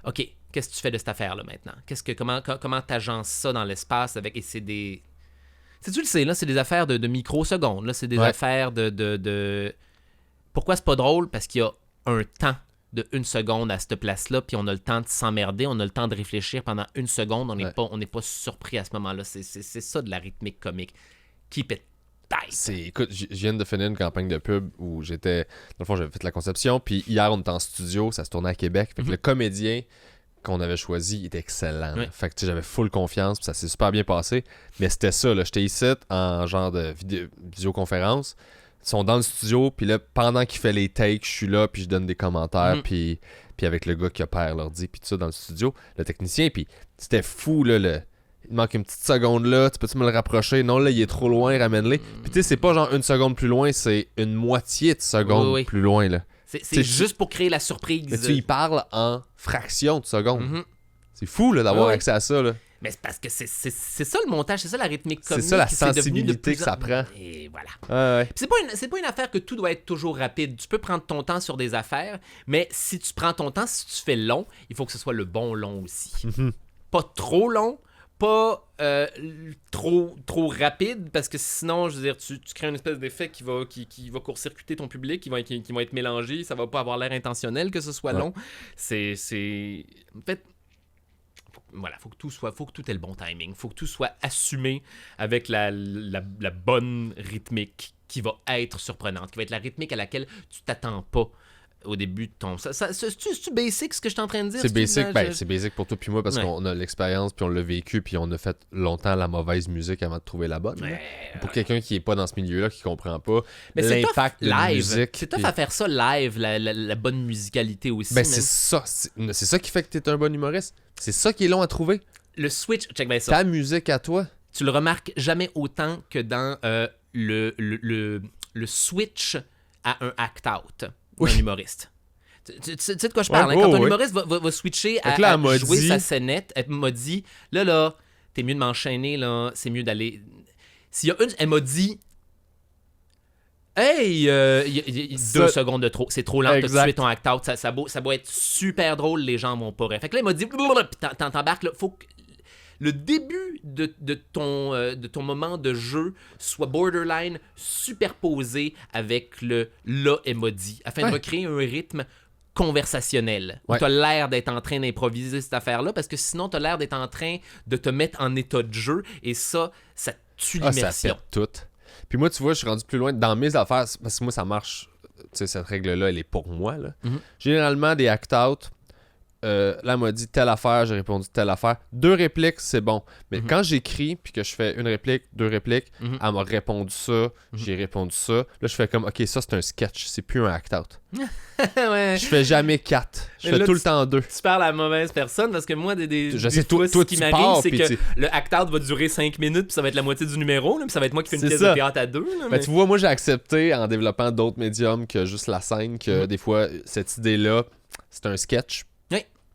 OK, qu'est-ce que tu fais de cette affaire-là maintenant? Comment t'agences ça dans l'espace avec... Et c'est des... Tu le sais, là, c'est des affaires de microsecondes, là, c'est des affaires de... Pourquoi c'est pas drôle? Parce qu'il y a un temps de 1 seconde à cette place-là, puis on a le temps de s'emmerder, on a le temps de réfléchir pendant 1 seconde, on n'est pas surpris à ce moment-là. C'est ça de la rythmique comique. Keep it tight. Écoute, je viens de finir une campagne de pub où j'étais... Dans le fond, j'avais fait la conception, puis hier, on était en studio, ça se tournait à Québec. Fait que le comédien qu'on avait choisi, il était excellent. Oui. Fait que tu sais, j'avais full confiance, puis ça s'est super bien passé. Mais c'était ça, là. J'étais ici en genre de visioconférence. Ils sont dans le studio, puis là, pendant qu'il fait les takes, je suis là, puis je donne des commentaires, puis avec le gars qui opère l'ordi, puis tout ça dans le studio, le technicien, puis c'était fou, là, il manque une petite seconde là, tu peux-tu me le rapprocher? Non, là, il est trop loin, ramène-le. Puis tu sais, c'est pas genre 1 seconde plus loin, c'est une moitié de seconde plus loin, là. C'est juste pour créer la surprise. Mais tu il parle en fraction de seconde. C'est fou, là, d'avoir accès à ça, là. Mais c'est parce que c'est ça le montage, c'est ça la rythmique comique. C'est ça la sensibilité que ça prend. Et voilà. Ouais. C'est pas une affaire que tout doit être toujours rapide. Tu peux prendre ton temps sur des affaires, mais si tu prends ton temps, si tu fais long, il faut que ce soit le bon long aussi. Pas trop long, pas trop rapide, parce que sinon, je veux dire, tu crées une espèce d'effet qui va court-circuiter ton public, qui va être mélangé, ça va pas avoir l'air intentionnel que ce soit long. C'est... En fait... Voilà, faut que tout ait le bon timing. Faut que tout soit assumé avec la bonne rythmique qui va être surprenante, qui va être la rythmique à laquelle tu t'attends pas au début de ton... C'est-tu basic ce que je suis en train de dire? C'est basic, c'est basic pour toi puis moi parce qu'on a l'expérience puis on l'a vécu puis on a fait longtemps la mauvaise musique avant de trouver la bonne. Pour quelqu'un qui est pas dans ce milieu-là, qui comprend pas l'impact de la musique. C'est tough à faire ça live, la bonne musicalité aussi. Ben c'est ça. C'est ça qui fait que t'es un bon humoriste. C'est ça qui est long à trouver. Le switch, check bien ça. Ta musique à toi. Tu le remarques jamais autant que dans le switch à un act-out d'un humoriste. Tu sais de quoi je parle, quand un humoriste va switcher à jouer sa scénette, elle m'a dit, là, t'es mieux de m'enchaîner, là, c'est mieux d'aller... S'il y a elle m'a dit, hey, 2 secondes de trop, c'est trop lent, t'as tué ton act-out, ça va être super drôle, les gens vont pas rire. Fait que là, il m'a dit, puis t'embarques, là, faut que le début de ton moment de jeu soit borderline superposé avec le « là, elle m'a dit », afin de recréer un rythme conversationnel. Où tu as l'air d'être en train d'improviser cette affaire-là, parce que sinon, tu as l'air d'être en train de te mettre en état de jeu, et ça tue l'immersion. Ça pète tout. Puis moi, tu vois, je suis rendu plus loin dans mes affaires, parce que moi, ça marche. Tu sais, cette règle-là, elle est pour moi. Là. Généralement, des act-out, là, elle m'a dit telle affaire, j'ai répondu telle affaire. 2 répliques, c'est bon. Mais quand j'écris, puis que je fais 1 réplique, 2 répliques, elle m'a répondu ça, j'ai répondu ça. Là, je fais comme, OK, ça, c'est un sketch, c'est plus un act-out. Je fais jamais 4. Je fais tout le temps 2. Tu parles à la mauvaise personne, parce que moi, je sais, toi, ce qui m'arrive, c'est que le act-out va durer 5 minutes, puis ça va être la moitié du numéro, là, puis ça va être moi qui fais une pièce de théâtre à 2. Là, mais... tu vois, moi, j'ai accepté, en développant d'autres médiums que juste la scène, que des fois, cette idée-là, c'est un sketch.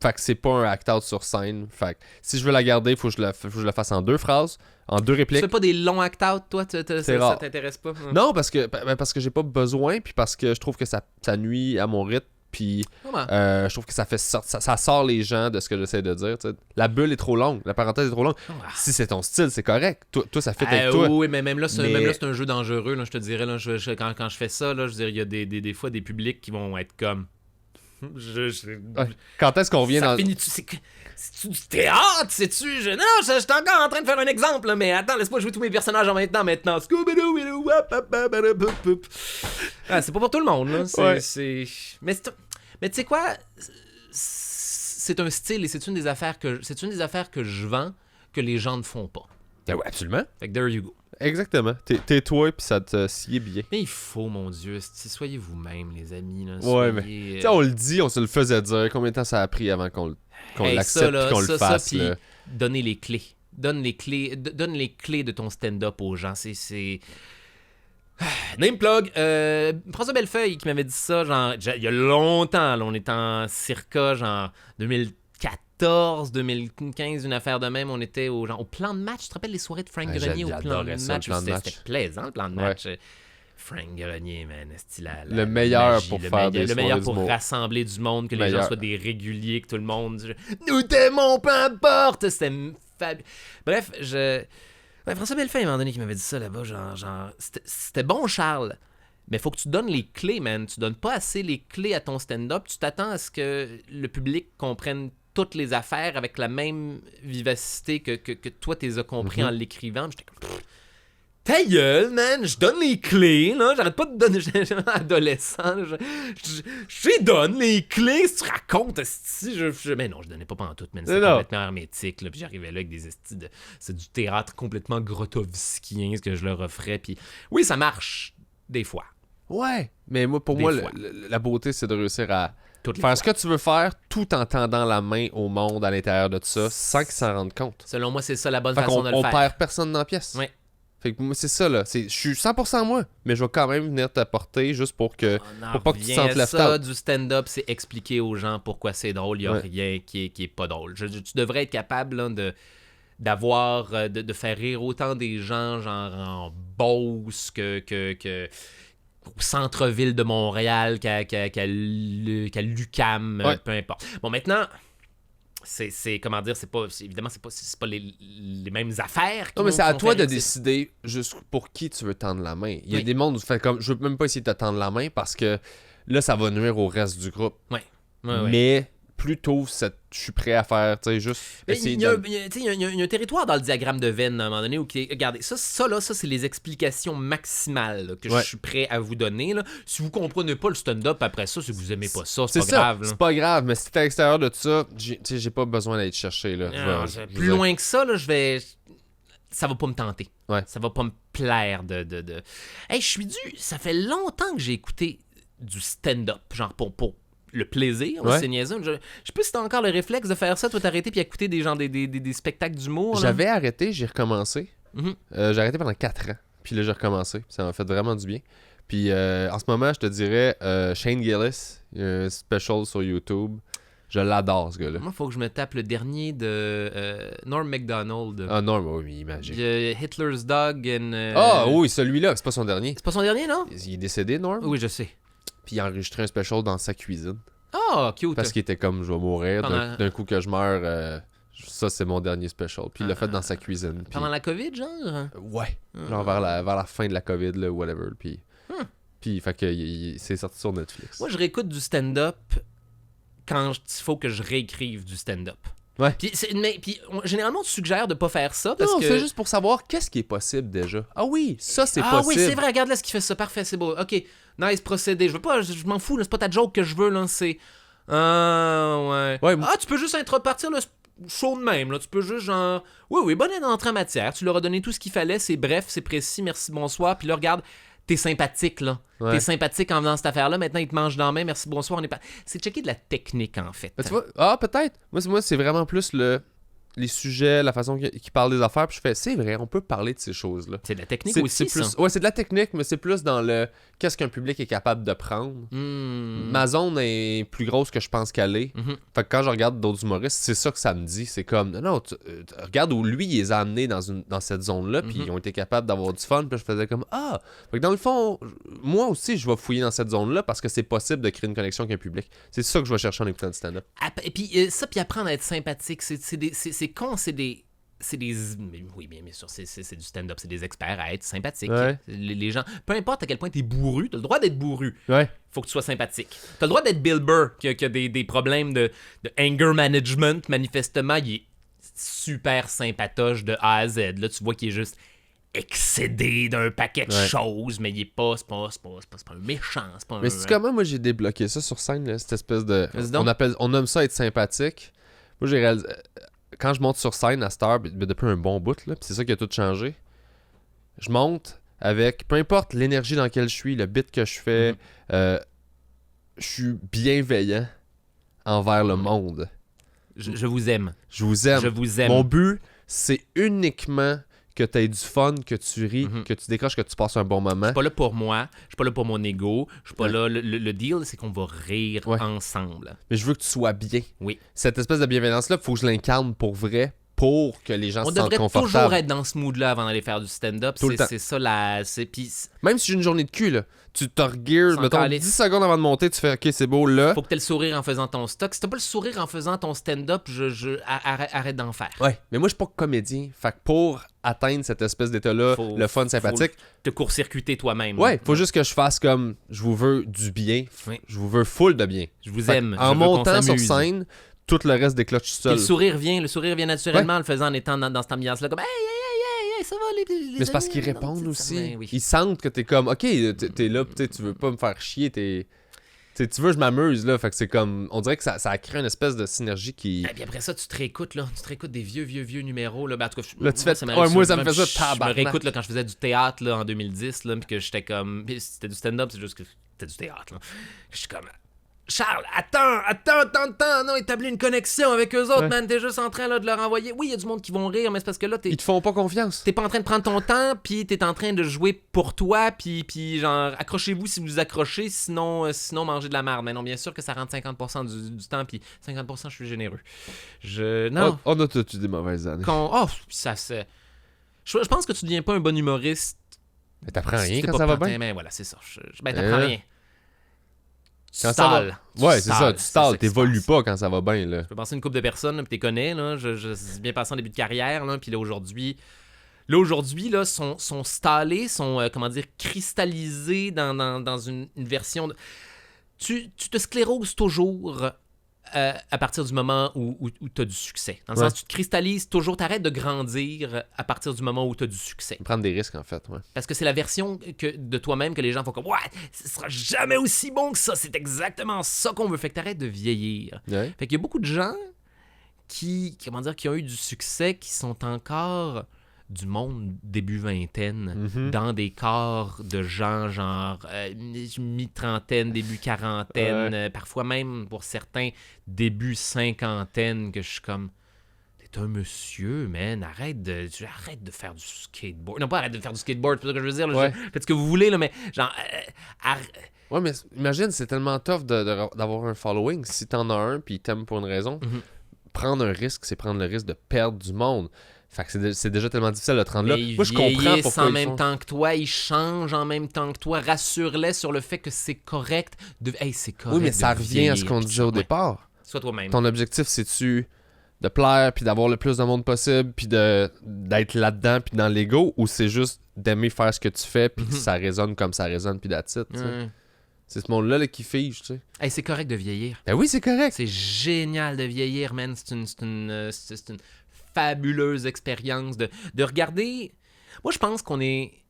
Fait que c'est pas un act-out sur scène. Fait que si je veux la garder, il faut que je la fasse en 2 phrases, en 2 répliques. Tu fais pas des longs act-out, toi? Ça t'intéresse pas? Non, parce que j'ai pas besoin, puis parce que je trouve que ça nuit à mon rythme, puis je trouve que ça sort les gens de ce que j'essaie de dire. T'sais. La bulle est trop longue, la parenthèse est trop longue. Si c'est ton style, c'est correct. Toi ça fait avec toi. Oui, mais même là, c'est un jeu dangereux, là, je te dirais. Là, quand je fais ça, là, je veux dire, il y a des fois des publics qui vont être comme... Quand est-ce qu'on revient dans... C'est-tu du théâtre? C'est-tu... Non, je suis encore en train de faire un exemple, là, mais attends, laisse-moi jouer tous mes personnages en même temps maintenant. C'est pas pour tout le monde, là. Mais tu sais quoi? C'est un style et c'est une des affaires que je vends que les gens ne font pas. Ouais, absolument. Fait que there you go. Exactement. T'es toi, puis ça te sied bien. Mais il faut, mon Dieu. Soyez vous-même, les amis. Là. Mais... on le dit, on se le faisait dire. Combien de temps ça a pris avant qu'on l'accepte et qu'on le fasse? Puis donnez les clés. Donne les clés de ton stand-up aux gens. C'est... Name plug. François Bellefeuille qui m'avait dit ça, genre, il y a longtemps. Là, on est en circa, genre, 2014, 2015, une affaire de même. On était au plan de match. Tu te rappelles les soirées de Frank Grenier au plan de match? C'était plaisant, le plan de match. Frank Grenier, man. Le meilleur magie, pour faire des soirées le meilleur pour rassembler du monde, que les gens soient des réguliers, que tout le monde... Nous t'aimons, peu importe! C'était fabuleux. Bref, François Bellefeuille, à un moment donné, qui m'avait dit ça là-bas, genre c'était bon, Charles, mais faut que tu donnes les clés, man. Tu donnes pas assez les clés à ton stand-up. Tu t'attends à ce que le public comprenne toutes les affaires avec la même vivacité que toi, t'es as compris en l'écrivant. J'étais comme... Ta gueule, man! Je donne les clés, là! J'arrête pas de donner... J'étais adolescent, je donne les clés! Si tu racontes, mais non, je donnais pas pantoute, man. C'était complètement hermétique, là. Puis j'arrivais là avec des estis de... C'est du théâtre complètement grotowskien, ce que je leur offrais. Puis oui, ça marche, des fois. Ouais! Mais moi, pour moi, la beauté, c'est de réussir à faire ce que tu veux faire tout en tendant la main au monde à l'intérieur de tout ça, sans qu'ils s'en rendent compte. Selon moi, c'est ça la bonne façon de le faire. On perd personne dans la pièce. Ouais. Fait que moi, c'est ça, là. Je suis 100% moi, mais je vais quand même venir t'apporter juste pour pas que tu te sentes left out. Du stand-up, c'est expliquer aux gens pourquoi c'est drôle. Il n'y a rien qui est pas drôle. Tu devrais être capable là, de faire rire autant des gens genre en Beauce que au centre-ville de Montréal qu'à l'UQAM, peu importe. Bon, maintenant... C'est comment dire, évidemment c'est pas les mêmes affaires. Non, mais c'est à toi de décider juste pour qui tu veux tendre la main. Il y a des mondes où tu fais comme je veux même pas essayer de te tendre la main parce que là ça va nuire au reste du groupe. Ouais. Mais plus tôt je suis prêt à faire, tu sais, juste essayer il y a un territoire dans le diagramme de Venn, à un moment donné, où, regardez, ça c'est les explications maximales là, que je suis prêt à vous donner. Là. Si vous comprenez pas le stand-up après ça, si vous aimez pas ça, c'est pas grave. C'est pas grave, mais si t'es à l'extérieur de tout ça, j'ai pas besoin d'aller te chercher. Là. Plus loin que ça, là, ça va pas me tenter. Ouais. Ça va pas me plaire de... Hey, je suis dû... Ça fait longtemps que j'ai écouté du stand-up, genre pour le plaisir, c'est niaiseux. Je sais pas si t'as encore le réflexe de faire ça, toi t'arrêter puis écouter des spectacles d'humour. J'avais arrêté, j'ai recommencé. J'ai arrêté pendant 4 ans, puis là j'ai recommencé. Ça m'a fait vraiment du bien. Puis en ce moment, je te dirais, Shane Gillis, il y a un special sur YouTube. Je l'adore, ce gars-là. Moi, il faut que je me tape le dernier de Norm Macdonald. Ah, Norm, oui, il est magique. Hitler's Dog and... Ah oui, celui-là, c'est pas son dernier. C'est pas son dernier, non? Il est décédé, Norm? Oui, je sais. Puis il a enregistré un special dans sa cuisine. Ah, cute. Parce qu'il était comme, je vais mourir, d'un coup que je meurs, ça c'est mon dernier special. Puis il l'a fait dans sa cuisine. Puis... Pendant la COVID, genre? Ouais, genre vers la fin de la COVID, là, whatever. Puis fait que c'est sorti sur Netflix. Moi, je réécoute du stand-up quand il faut que je réécrive du stand-up. Ouais. Puis généralement, on te suggère de pas faire ça parce non, que... c'est juste pour savoir qu'est-ce qui est possible déjà. Ah oui, ça c'est possible. Ah oui, c'est vrai, regarde là ce qui fait ça, parfait, c'est beau. Ok, nice procédé. Je m'en fous, là, c'est pas ta joke que je veux, là, c'est... Ah, ouais. Tu peux juste repartir le show de même, là. Tu peux juste genre... Oui, bonne entrée en matière. Tu leur as donné tout ce qu'il fallait, c'est bref, c'est précis, merci, bonsoir. Puis là, regarde... T'es sympathique, là. Ouais. T'es sympathique en venant cette affaire-là. Maintenant, il te mange dans la main. Merci, bonsoir. On est pas... C'est checker de la technique, en fait. Tu vois? Peut-être. Moi, c'est vraiment plus les sujets, la façon qu'ils parlent des affaires. Puis je fais, c'est vrai, on peut parler de ces choses-là. C'est de la technique aussi, plus, ça. Ouais, c'est de la technique, mais c'est plus dans le qu'est-ce qu'un public est capable de prendre. Ma zone est plus grosse que je pense qu'elle est. Fait que quand je regarde d'autres humoristes, c'est ça que ça me dit. C'est comme, non, regarde où lui, il les a amenés dans cette zone-là, puis ils ont été capables d'avoir du fun. Puis je faisais comme, Fait que dans le fond, moi aussi, je vais fouiller dans cette zone-là parce que c'est possible de créer une connexion avec un public. C'est ça que je vais chercher en écoutant du stand-up. Et puis puis apprendre à être sympathique, c'est con, c'est des... Oui, bien sûr, c'est du stand-up, c'est des experts à être sympathiques. Ouais. Les gens, peu importe à quel point t'es bourru, t'as le droit d'être bourru. Ouais. Faut que tu sois sympathique. T'as le droit d'être Bill Burr, qui a des problèmes de anger management. Manifestement, il est super sympatoche de A à Z. Là, tu vois qu'il est juste excédé d'un paquet de choses, mais il est pas, c'est pas un méchant. C'est pas mais c'est comment moi j'ai débloqué ça sur scène, là, cette espèce de... On nomme ça être sympathique. Moi, j'ai réalisé... Quand je monte sur scène à Star, depuis un bon bout, là, c'est ça qui a tout changé. Je monte avec, peu importe l'énergie dans laquelle je suis, le beat que je fais, je suis bienveillant envers le monde. Je vous aime. Je vous aime. Je vous aime. Mon but, c'est uniquement que tu aies du fun, que tu ris, que tu décroches, que tu passes un bon moment. Je suis pas là pour moi, je suis pas là pour mon ego, je suis pas là... Le deal, c'est qu'on va rire ensemble. Mais je veux que tu sois bien. Oui. Cette espèce de bienveillance-là, il faut que je l'incarne pour vrai, pour que les gens se sentent confortables. On devrait toujours être dans ce mood-là avant d'aller faire du stand-up. C'est ça, même si j'ai une journée de cul, là, tu te regears, mettons, 10 secondes avant de monter, tu fais « Ok, c'est beau, là. » Faut que t'aies le sourire en faisant ton stock. Si t'as pas le sourire en faisant ton stand-up, arrête d'en faire. Ouais, mais moi, je suis pas comédien. Fait que pour atteindre cette espèce d'état-là, le fun, sympathique... Faut te court-circuiter toi-même. Ouais, faut juste que je fasse comme « Je vous veux du bien. Je vous veux full de bien. » Je vous aime. En montant sur scène... Tout le reste déclenche tout seul. Le sourire vient naturellement en le faisant en étant dans cette ambiance-là, comme hey, ça va les mais c'est parce qu'ils répondent aussi. Oui. Ils sentent que t'es comme, ok, t'es là, tu veux pas me faire chier, tu veux je m'amuse, là. Fait que c'est comme, on dirait que ça a créé une espèce de synergie qui. Et puis après ça, tu te réécoutes des vieux numéros, là. Ben, en tout cas, là, moi, ça me fait ça tabarnak. Je me réécoute, là, quand je faisais du théâtre, là, en 2010, là, puis que j'étais comme. C'était du stand-up, c'est juste que c'était du théâtre, là. Je suis comme. Charles, attends, non, établis une connexion avec eux autres, man, t'es juste en train là, de leur envoyer. Oui, il y a du monde qui vont rire, mais c'est parce que là, ils te font pas confiance. T'es pas en train de prendre ton temps, puis t'es en train de jouer pour toi, puis genre, accrochez-vous si vous accrochez, sinon mangez de la merde. Mais non, bien sûr que ça rentre 50% du temps, puis 50% je suis généreux. Non. On a tous des mauvaises années. Ça c'est... Je pense que tu deviens pas un bon humoriste. Mais t'apprends rien quand ça va bien. Mais voilà, c'est ça. T'apprends rien. Quand ça va... Ouais, c'est ça, tu stalles, t'évolues pas quand ça va bien, là. Je peux penser à une couple de personnes, puis t'es connais, là, c'est bien passé en début de carrière, là, puis là, aujourd'hui, là, sont stallés, sont, cristallisés dans une version de... Tu te scléroses toujours à partir du moment où tu as du succès. Dans le sens, tu te cristallises toujours, tu arrêtes de grandir à partir du moment où tu as du succès. Prendre des risques, en fait, ouais. Parce que c'est la version de toi-même que les gens font comme « Ouais, ce sera jamais aussi bon que ça, c'est exactement ça qu'on veut. » Fait que tu arrêtes de vieillir. Ouais. Fait qu'il y a beaucoup de gens qui ont eu du succès, qui sont encore du monde début vingtaine, dans des corps de gens genre mi-trentaine, début quarantaine, parfois même pour certains début cinquantaine, que je suis comme t'es un monsieur, man, arrête de faire du skateboard. Non, pas arrête de faire du skateboard, c'est pas ce que je veux dire, là, faites ce que vous voulez, là, mais genre Ouais, mais imagine, c'est tellement tough d'avoir un following. Si t'en as un puis t'aimes pour une raison, prendre un risque, c'est prendre le risque de perdre du monde. Fait que c'est déjà tellement difficile de te rendre là. Moi, je comprends pourquoi en même temps que toi, ils changent en même temps que toi. Rassure-les sur le fait que c'est correct de... Hey, c'est correct. Oui, mais ça revient à ce qu'on disait au départ. Sois toi-même. Ton objectif, c'est-tu de plaire, puis d'avoir le plus de monde possible, puis d'être là-dedans, puis dans l'ego, ou c'est juste d'aimer faire ce que tu fais, puis que ça résonne comme ça résonne, puis that's it, C'est ce monde-là là, qui fige, tu sais. Hey, c'est correct de vieillir. Ben oui, c'est correct. C'est génial de vieillir, man. C'est une fabuleuse expérience de regarder. Moi, je pense qu'on est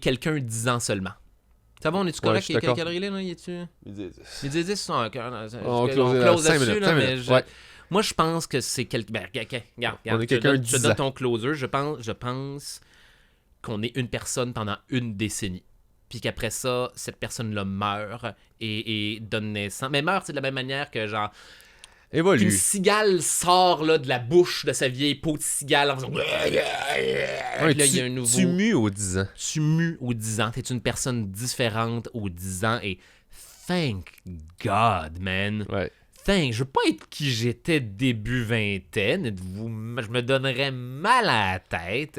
quelqu'un 10 ans seulement. Ça va, on est-tu correct? Il y a quelle calorie là? Il est-tu... Il dit 10, on close là-dessus, là, mais ouais. Moi, je pense que c'est quelqu'un... Ben, regarde, on est quelqu'un de 10 ans. Je donne ton closer. Je pense qu'on est une personne pendant une décennie. Puis qu'après ça, cette personne-là meurt et donne naissance. Mais meurt, c'est de la même manière que genre... Évolue. Une cigale sort là, de la bouche de sa vieille peau de cigale en faisant... Ouais, là, il y a un nouveau... Tu mues aux 10 ans. Tu mues aux 10 ans. T'es une personne différente aux 10 ans et thank God, man. Ouais. Je veux pas être qui j'étais début vingtaine. Je me donnerais mal à la tête.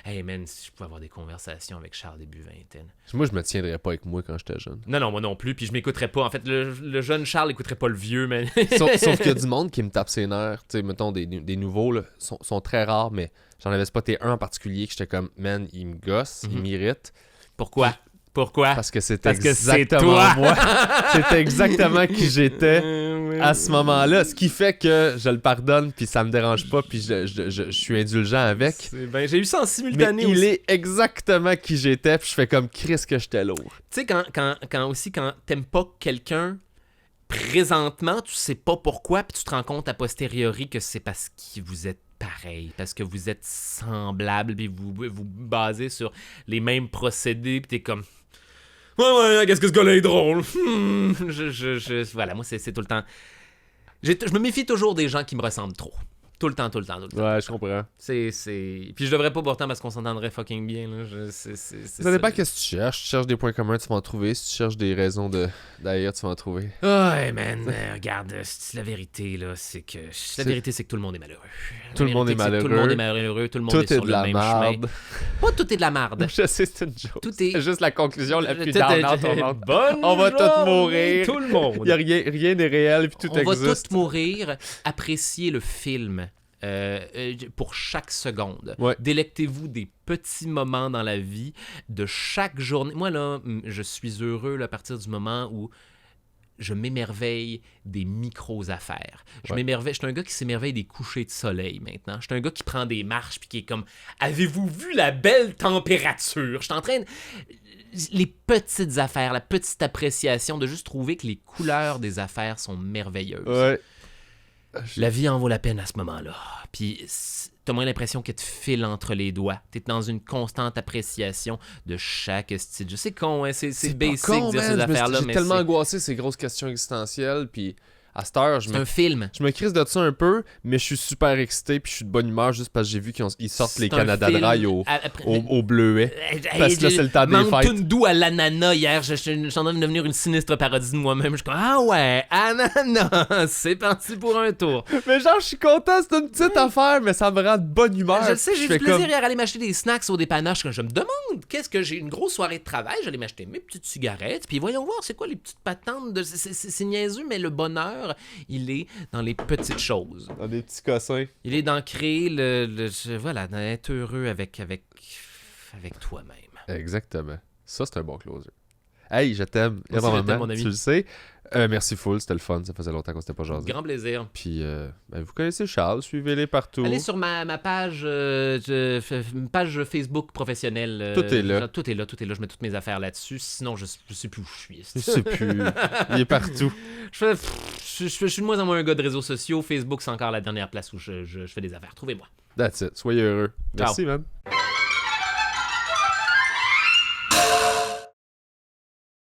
Hey man, si je pouvais avoir des conversations avec Charles début vingtaine. Moi, je me tiendrais pas avec moi quand j'étais jeune. Non, moi non plus. Puis je m'écouterais pas. En fait, le jeune Charles écouterait pas le vieux, man. Sauf qu'il y a du monde qui me tape ses nerfs. Tu sais, mettons, des nouveaux, là, sont très rares, mais j'en avais spoté un en particulier que j'étais comme, man, il me gosse, il m'irrite. Pourquoi? Parce que c'était exactement c'est toi. moi. C'était exactement qui j'étais à ce moment-là. Ce qui fait que je le pardonne, puis ça me dérange pas, puis je suis indulgent avec. J'ai eu ça en simultané mais aussi. il est exactement qui j'étais, puis je fais comme Chris que j'étais lourd. Tu sais, quand t'aimes pas quelqu'un, présentement, tu sais pas pourquoi, puis tu te rends compte a posteriori que c'est parce que vous êtes pareil, parce que vous êtes semblables, puis vous basez sur les mêmes procédés, puis t'es comme... Ouais, qu'est-ce que ce gars-là est drôle. Voilà, moi, c'est tout le temps... Je me méfie toujours des gens qui me ressemblent trop. Tout le temps. Ouais, je comprends. Puis je devrais pas pourtant parce qu'on s'entendrait fucking bien. Là. Ça dépend qu'est-ce que tu cherches. Tu cherches des points communs, tu vas en trouver. Si tu cherches des raisons d'ailleurs, tu vas en trouver. Ouais, man. Regarde, la vérité, là, c'est que... La vérité, c'est que tout le monde est malheureux. Tout le monde est malheureux. Tout le monde est malheureux. Tout le monde est sur le même chemin. Pas tout est de la marde. Je sais, c'est une joke. C'est juste la conclusion la plus downante au monde. Bonne on va tous mourir. Tout le monde. Il y a rien n'est réel, puis tout existe. On va tous mourir. Appréciez le film. Pour chaque seconde. Ouais. Délectez-vous des petits moments dans la vie de chaque journée. Moi, là, je suis heureux là, à partir du moment où je m'émerveille des micros-affaires. Je suis un gars qui s'émerveille des couchers de soleil maintenant. Je suis un gars qui prend des marches puis qui est comme « Avez-vous vu la belle température? » Je suis en train de... Les petites affaires, la petite appréciation de juste trouver que les couleurs des affaires sont merveilleuses. Ouais. La vie en vaut la peine à ce moment-là. Puis t'as moins l'impression qu'elle te file entre les doigts. T'es dans une constante appréciation de chaque style. Je sais con, hein, c'est basic de dire ces affaires-là, mais j'ai tellement angoissé ces grosses questions existentielles, puis à cette heure, c'est un film. Je me crisse de ça un peu, mais je suis super excité, puis je suis de bonne humeur juste parce que j'ai vu qu'ils sortent les Canada Dry au bleuet. Parce que là, c'est le temps des fêtes. Tout doux à l'ananas hier. Je suis en train de devenir une sinistre parodie de moi-même. Je suis comme, ah ouais, ananas, c'est parti pour un tour. Mais genre, je suis content, c'est une petite affaire, mais ça me rend de bonne humeur. Je le sais, j'ai eu du plaisir hier à aller m'acheter des snacks au dépanneur. Je me demande, qu'est-ce que j'ai une grosse soirée de travail, j'allais m'acheter mes petites cigarettes, puis voyons voir, c'est quoi les petites patentes de... C'est niaiseux, mais le bonheur, il est dans les petites choses. Dans des petits cossins. Il est dans créer voilà, d'être heureux avec toi-même. Exactement. Ça, c'est un bon closer. Hey, je t'aime Moi aussi, je énormément, t'aime, mon ami. tu le sais. Merci full, c'était le fun, ça faisait longtemps qu'on s'était pas jasé. Grand plaisir. Puis, vous connaissez Charles, suivez-les partout. Allez sur ma page, page Facebook professionnelle. Tout est là. Tout est là. Je mets toutes mes affaires là-dessus. Sinon, je sais plus où je suis. Je sais plus, il est partout. Je suis de moins en moins un gars de réseaux sociaux. Facebook, c'est encore la dernière place où je fais des affaires. Trouvez-moi. That's it, soyez heureux. Ciao. Merci, man.